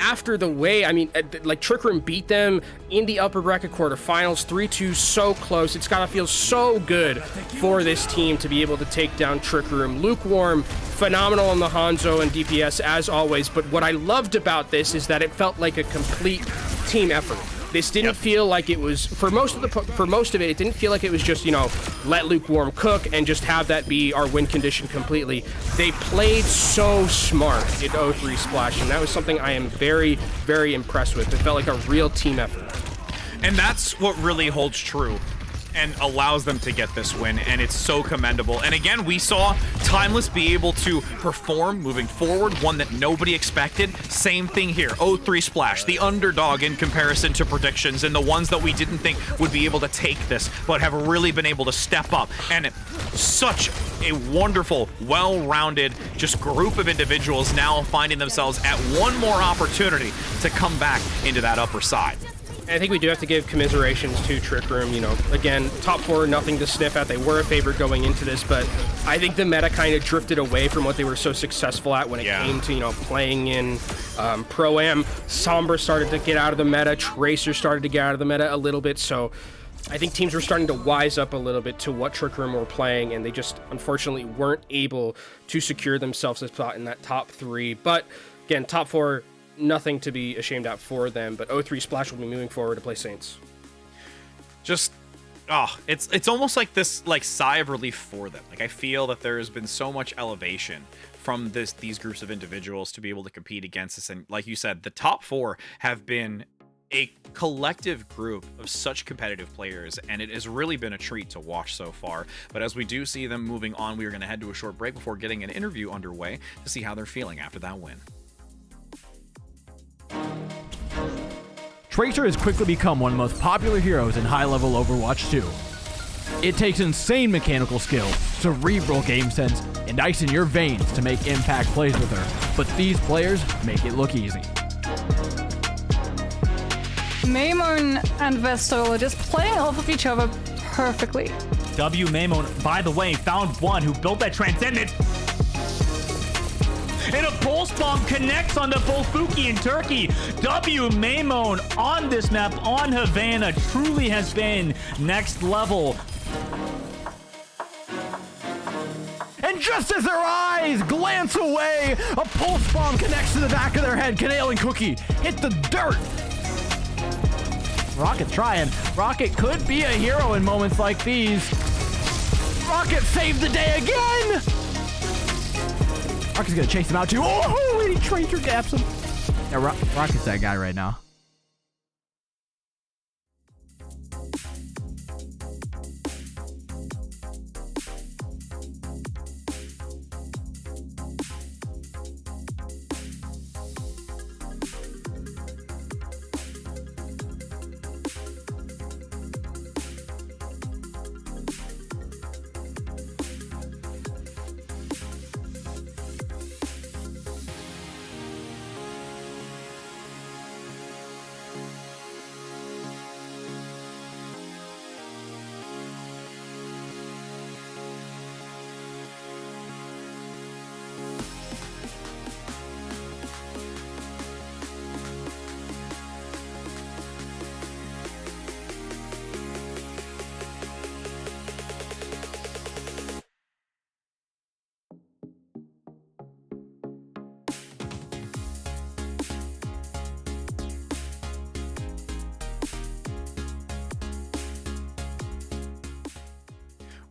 after the way, I mean, like Trick Room beat them in the upper bracket quarterfinals, 3-2, so close. It's gotta feel so good for this team to be able to take down Trick Room. Lukewarm, phenomenal in the Hanzo and DPS as always, but what I loved about this is that it felt like a complete team effort. This didn't feel like it was, for most of it, it didn't feel like it was just, you know, let Lukewarm cook and just have that be our win condition completely. They played so smart in O3 Splash, and that was something I am very, very impressed with. It felt like a real team effort. And that's what really holds true and allows them to get this win, and it's so commendable. And again, we saw Timeless be able to perform moving forward, one that nobody expected. Same thing here. O3 Splash, the underdog in comparison to predictions, and the ones that we didn't think would be able to take this, but have really been able to step up. And such a wonderful, well-rounded, just group of individuals now finding themselves at one more opportunity to come back into that upper side. I think we do have to give commiserations to Trick Room. You know, again, top 4, nothing to sniff at. They were a favorite going into this, but I think the meta kind of drifted away from what they were so successful at when it came to, you know, playing in Pro-Am. Sombra started to get out of the meta. Tracer started to get out of the meta a little bit, so I think teams were starting to wise up a little bit to what Trick Room were playing, and they just unfortunately weren't able to secure themselves a spot in that top 3. But again, top 4, nothing to be ashamed at for them, but O3 Splash will be moving forward to play Saints. Just, it's almost like this sigh of relief for them. Like, I feel that there has been so much elevation from these groups of individuals to be able to compete against us. And like you said, the top 4 have been a collective group of such competitive players, and it has really been a treat to watch so far. But as we do see them moving on, we are going to head to a short break before getting an interview underway to see how they're feeling after that win. Tracer has quickly become one of the most popular heroes in high-level Overwatch 2. It takes insane mechanical skill, cerebral game sense, and ice in your veins to make impact plays with her, but these players make it look easy. Maimon and Vestal are just playing off of each other perfectly. W Maimon, by the way, found one who built that Transcendent. And a pulse bomb connects onto both Fuki and Turkey. W Maimon on this map on Havana truly has been next level. And just as their eyes glance away, a pulse bomb connects to the back of their head. Kanale and Cookie hit the dirt. Rocket trying. Rocket could be a hero in moments like these. Rocket saved the day again! Rocket's gonna chase him out too. Oh, and he Tracer gaps him. Yeah, Rocket's that guy right now.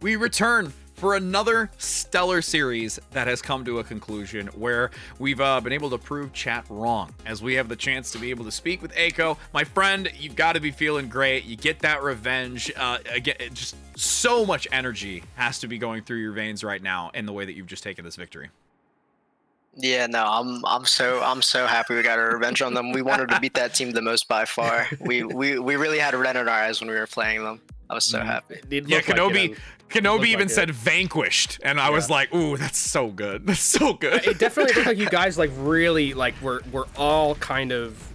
we return for another stellar series that has come to a conclusion where we've been able to prove chat wrong, as we have the chance to be able to speak with Aiko. My friend, you've got to be feeling great. You get that revenge. Again, just so much energy has to be going through your veins right now in the way that you've just taken this victory. Yeah, no, I'm so happy we got our revenge on them. We wanted to beat that team the most by far. We really had red in our eyes when we were playing them. I was so happy. Yeah, Kenobi even said vanquished, and I was like, ooh, that's so good. That's so good. It definitely looked like you guys like really like were all kind of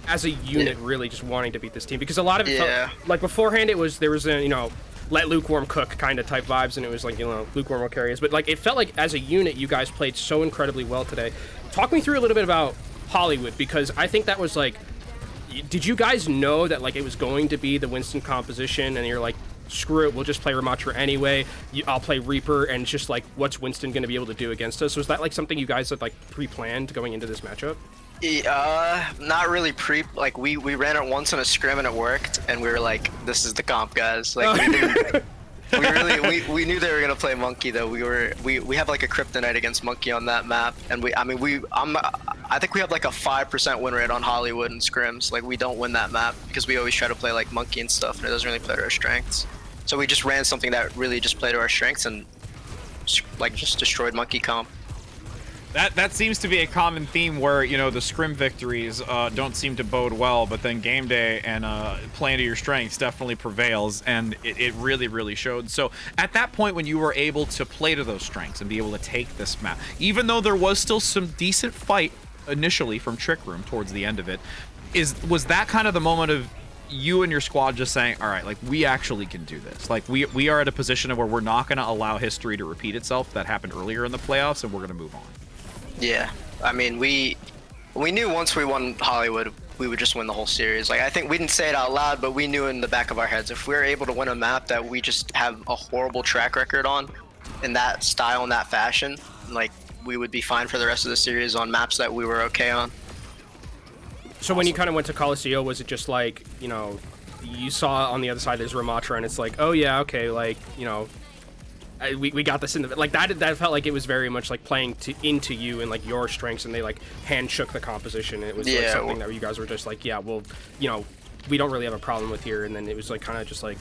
as a unit really just wanting to beat this team, because a lot of it felt, like beforehand there was a let lukewarm cook kind of type vibes, and it was like lukewarm will carry us, but like it felt like as a unit you guys played so incredibly well today. Talk me through a little bit about Hollywood, because I think that was like, did you guys know that like it was going to be the Winston composition, and you're like, screw it, we'll just play Ramatra anyway, I'll play Reaper, and it's just like, what's Winston going to be able to do against us? Was that like something you guys had like pre-planned going into this matchup? Not really like we ran it once in a scrim and it worked, and we were like, this is the comp, guys. Like we knew they were gonna play Monkey though. We have like a kryptonite against Monkey on that map, and I think we have like a 5% win rate on Hollywood and scrims. Like we don't win that map because we always try to play like Monkey and stuff, and it doesn't really play to our strengths. So we just ran something that really just played to our strengths and like just destroyed Monkey comp. That seems to be a common theme where, the scrim victories don't seem to bode well, but then game day and playing to your strengths definitely prevails, and it really, really showed. So at that point when you were able to play to those strengths and be able to take this map, even though there was still some decent fight initially from Trick Room towards the end of it, was that kind of the moment of you and your squad just saying, all right, like we actually can do this. Like we are at a position where we're not going to allow history to repeat itself that happened earlier in the playoffs, and we're going to move on. Yeah, I mean, we knew once we won Hollywood, we would just win the whole series. Like, I think we didn't say it out loud, but we knew in the back of our heads, if we're able to win a map that we just have a horrible track record on, in that style and that fashion, like, we would be fine for the rest of the series on maps that we were okay on. So when you kind of went to Coliseum, was it just like, you saw on the other side there's Ramatra, and it's like, oh yeah, okay, like, we got this in the like that felt like it was very much like playing into you and like your strengths, and they like hand shook the composition. It was like something that you guys were just like, yeah, well, we don't really have a problem with here. And then it was like kind of just like,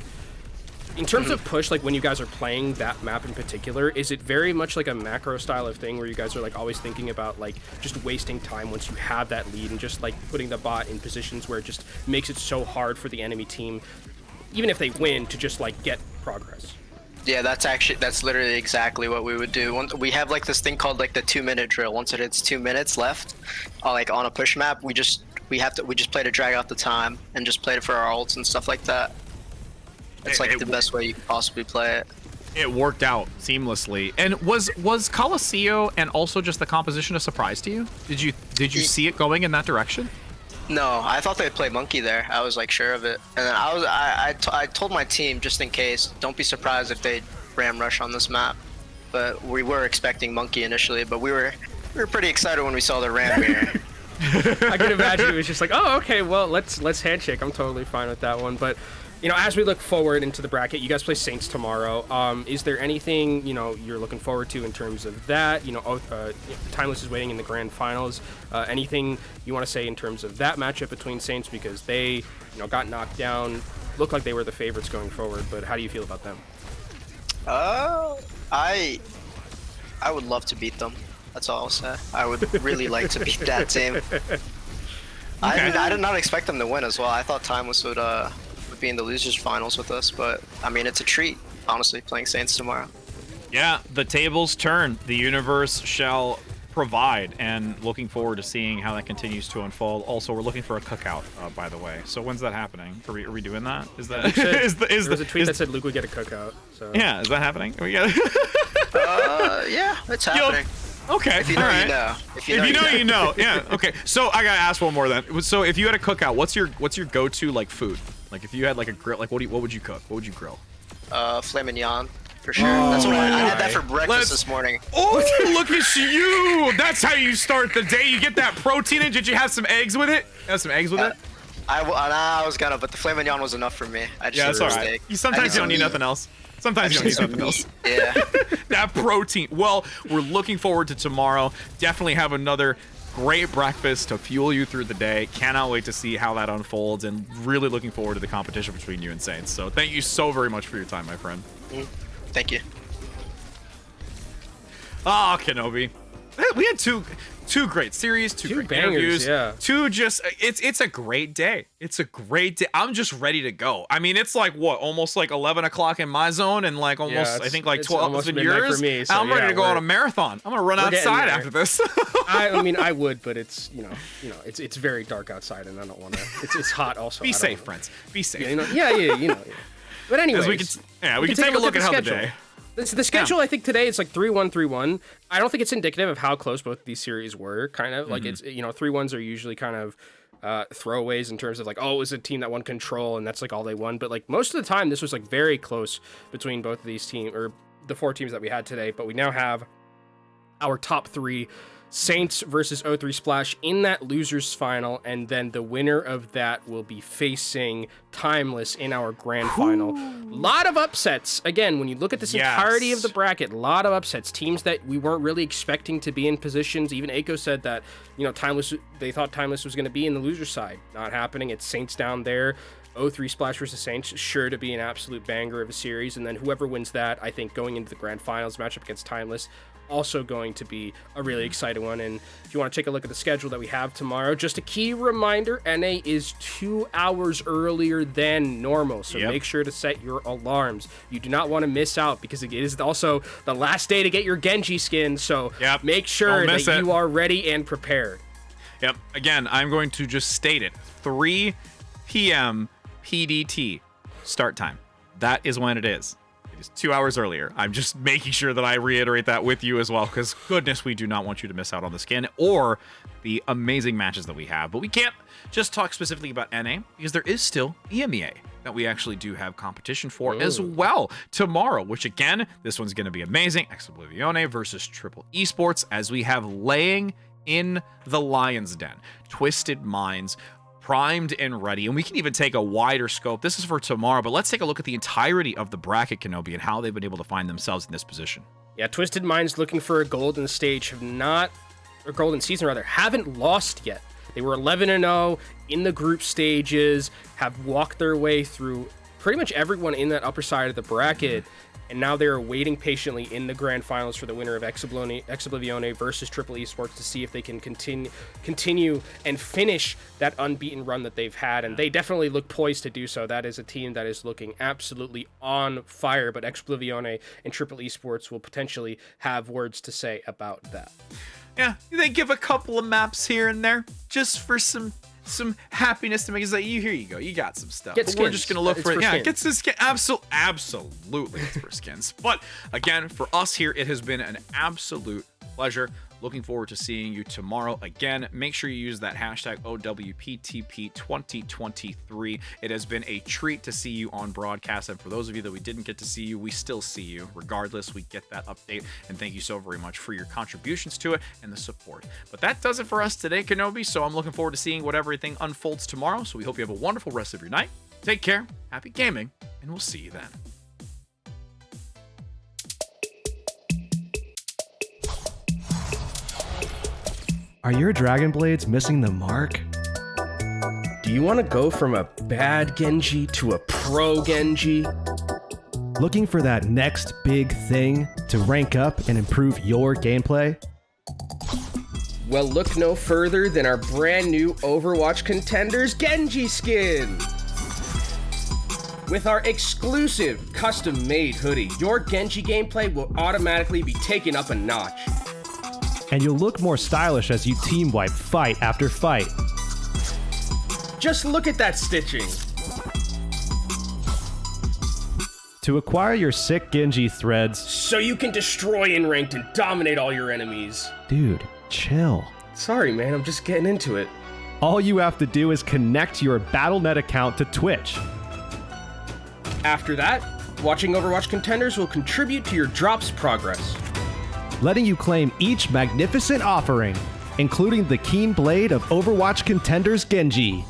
in terms of push, like when you guys are playing that map in particular, is it very much like a macro style of thing where you guys are like always thinking about like just wasting time once you have that lead, and just like putting the bot in positions where it just makes it so hard for the enemy team, even if they win, to just like get progress? Yeah, that's literally exactly what we would do. We have like this thing called like the 2-minute drill. Once it hits 2 minutes left, like on a push map, we just play to drag out the time and just play it for our ults and stuff like that. It's like the best way you could possibly play it. It worked out seamlessly. And was Coliseum and also just the composition a surprise to you? Did you see it going in that direction? No, I thought they'd play Monkey there. I was like sure of it, and then I told my team, just in case, don't be surprised if they ram rush on this map. But we were expecting Monkey initially, but we were pretty excited when we saw the ram here. I can imagine it was just like, oh, okay, well, let's handshake. I'm totally fine with that one. But as we look forward into the bracket, you guys play Saints tomorrow. Is there anything you're looking forward to in terms of that? Timeless is waiting in the grand finals. Anything you want to say in terms of that matchup between Saints, because they got knocked down, looked like they were the favorites going forward, but how do you feel about them? I would love to beat them. That's all I'll say. I would really like to beat that team. Okay. I did not expect them to win as well. I thought Timeless would be in the losers finals with us, but I mean, it's a treat, honestly, playing Saints tomorrow. Yeah, the tables turn. The universe shall provide, and looking forward to seeing how that continues to unfold. Also, we're looking for a cookout, by the way. So when's that happening? Are we doing that? Is that there was a tweet that said Luke would get a cookout. So yeah, is that happening? We got yeah, it's happening. Okay, if you know, all right. you know. If you know, you know. Yeah. Okay. So I gotta ask one more then. So if you had a cookout, what's your go-to like food? Like if you had like a grill, like what would you cook? What would you grill? Filet mignon, for sure. That's what I had that for breakfast this morning. Oh, look at you! That's how you start the day. You get that protein in. Did you have some eggs with it? Have some eggs with it? I was gonna, but the filet mignon was enough for me. I just that's all right. Sometimes you don't need nothing else. Sometimes you don't need something else. Yeah. That protein. Well, we're looking forward to tomorrow. Definitely have another great breakfast to fuel you through the day. Cannot wait to see how that unfolds, and really looking forward to the competition between you and Saints. So thank you so very much for your time, my friend. Thank you. Ah, Kenobi. We had two great series, two great bangers, interviews, yeah. two just it's a great day. It's a great day. I'm just ready to go. I mean, it's like what, almost like 11 o'clock in my zone, and like almost I think like 12 in yours. For me, so I'm ready to go on a marathon. I'm gonna run outside after this. I mean, I would, but it's it's very dark outside, and I don't want to. It's hot also. Be safe, friends. Be safe. Yeah. But anyways, we can take a look at how the day. The schedule, I think today it's like 3-1, 3-1. I don't think it's indicative of how close both of these series were. Kind of like it's 3-1s are usually kind of throwaways in terms of like, oh, it was a team that won control and that's like all they won. But like most of the time, this was like very close between both of these teams, or the 4 teams that we had today. But we now have our top 3. Saints versus O3 Splash in that losers final, and then the winner of that will be facing Timeless in our grand final. Lot of upsets. Again, when you look at this entirety of the bracket, a lot of upsets. Teams that we weren't really expecting to be in positions. Even Aiko said that, Timeless, they thought Timeless was going to be in the loser side. Not happening. It's Saints down there. O3 Splash versus Saints, sure to be an absolute banger of a series. And then whoever wins that, I think going into the grand finals matchup against Timeless, also going to be a really exciting one. And if you want to take a look at the schedule that we have tomorrow, just a key reminder, NA is 2 hours earlier than normal, so make sure to set your alarms. You do not want to miss out, because it is also the last day to get your Genji skin, so make sure that you are ready and prepared. Again, I'm going to just state it. 3 p.m. PDT start time. That is when it is. It is 2 hours earlier. I'm just making sure that I reiterate that with you as well, because goodness, we do not want you to miss out on the skin or the amazing matches that we have. But we can't just talk specifically about NA, because there is still EMEA that we actually do have competition for as well tomorrow, which again, this one's going to be amazing. Exoblivione versus Triple Esports, as we have laying in the Lion's Den, Twisted Minds, primed and ready. And we can even take a wider scope. This is for tomorrow, but let's take a look at the entirety of the bracket, Kenobi, and how they've been able to find themselves in this position. Yeah, Twisted Minds looking for a golden stage golden season haven't lost yet. They were 11-0 in the group stages, have walked their way through pretty much everyone in that upper side of the bracket, and now they're waiting patiently in the grand finals for the winner of Exoblivione versus Triple Esports to see if they can continue and finish that unbeaten run that they've had, and they definitely look poised to do so. That is a team that is looking absolutely on fire, but Exoblivione and Triple Esports will potentially have words to say about that. Yeah, they give a couple of maps here and there just for some happiness to make it like, here you go, you got some stuff. But we're just gonna look for it. Yeah, get some skin. Absolutely, it's for skins. But again, for us here, it has been an absolute pleasure. Looking forward to seeing you tomorrow. Again, make sure you use that hashtag OWPTP2023. It has been a treat to see you on broadcast. And for those of you that we didn't get to see you, we still see you. Regardless, we get that update. And thank you so very much for your contributions to it and the support. But that does it for us today, Kenobi. So I'm looking forward to seeing what everything unfolds tomorrow. So we hope you have a wonderful rest of your night. Take care, happy gaming, and we'll see you then. Are your Dragon Blades missing the mark? Do you want to go from a bad Genji to a pro Genji? Looking for that next big thing to rank up and improve your gameplay? Well, look no further than our brand new Overwatch Contenders Genji skin! With our exclusive custom-made hoodie, your Genji gameplay will automatically be taken up a notch. And you'll look more stylish as you team wipe fight after fight. Just look at that stitching. To acquire your sick Genji threads, so you can destroy in ranked and dominate all your enemies. Dude, chill. Sorry, man, I'm just getting into it. All you have to do is connect your Battle.net account to Twitch. After that, watching Overwatch Contenders will contribute to your drops progress, letting you claim each magnificent offering, including the keen blade of Overwatch Contenders Genji.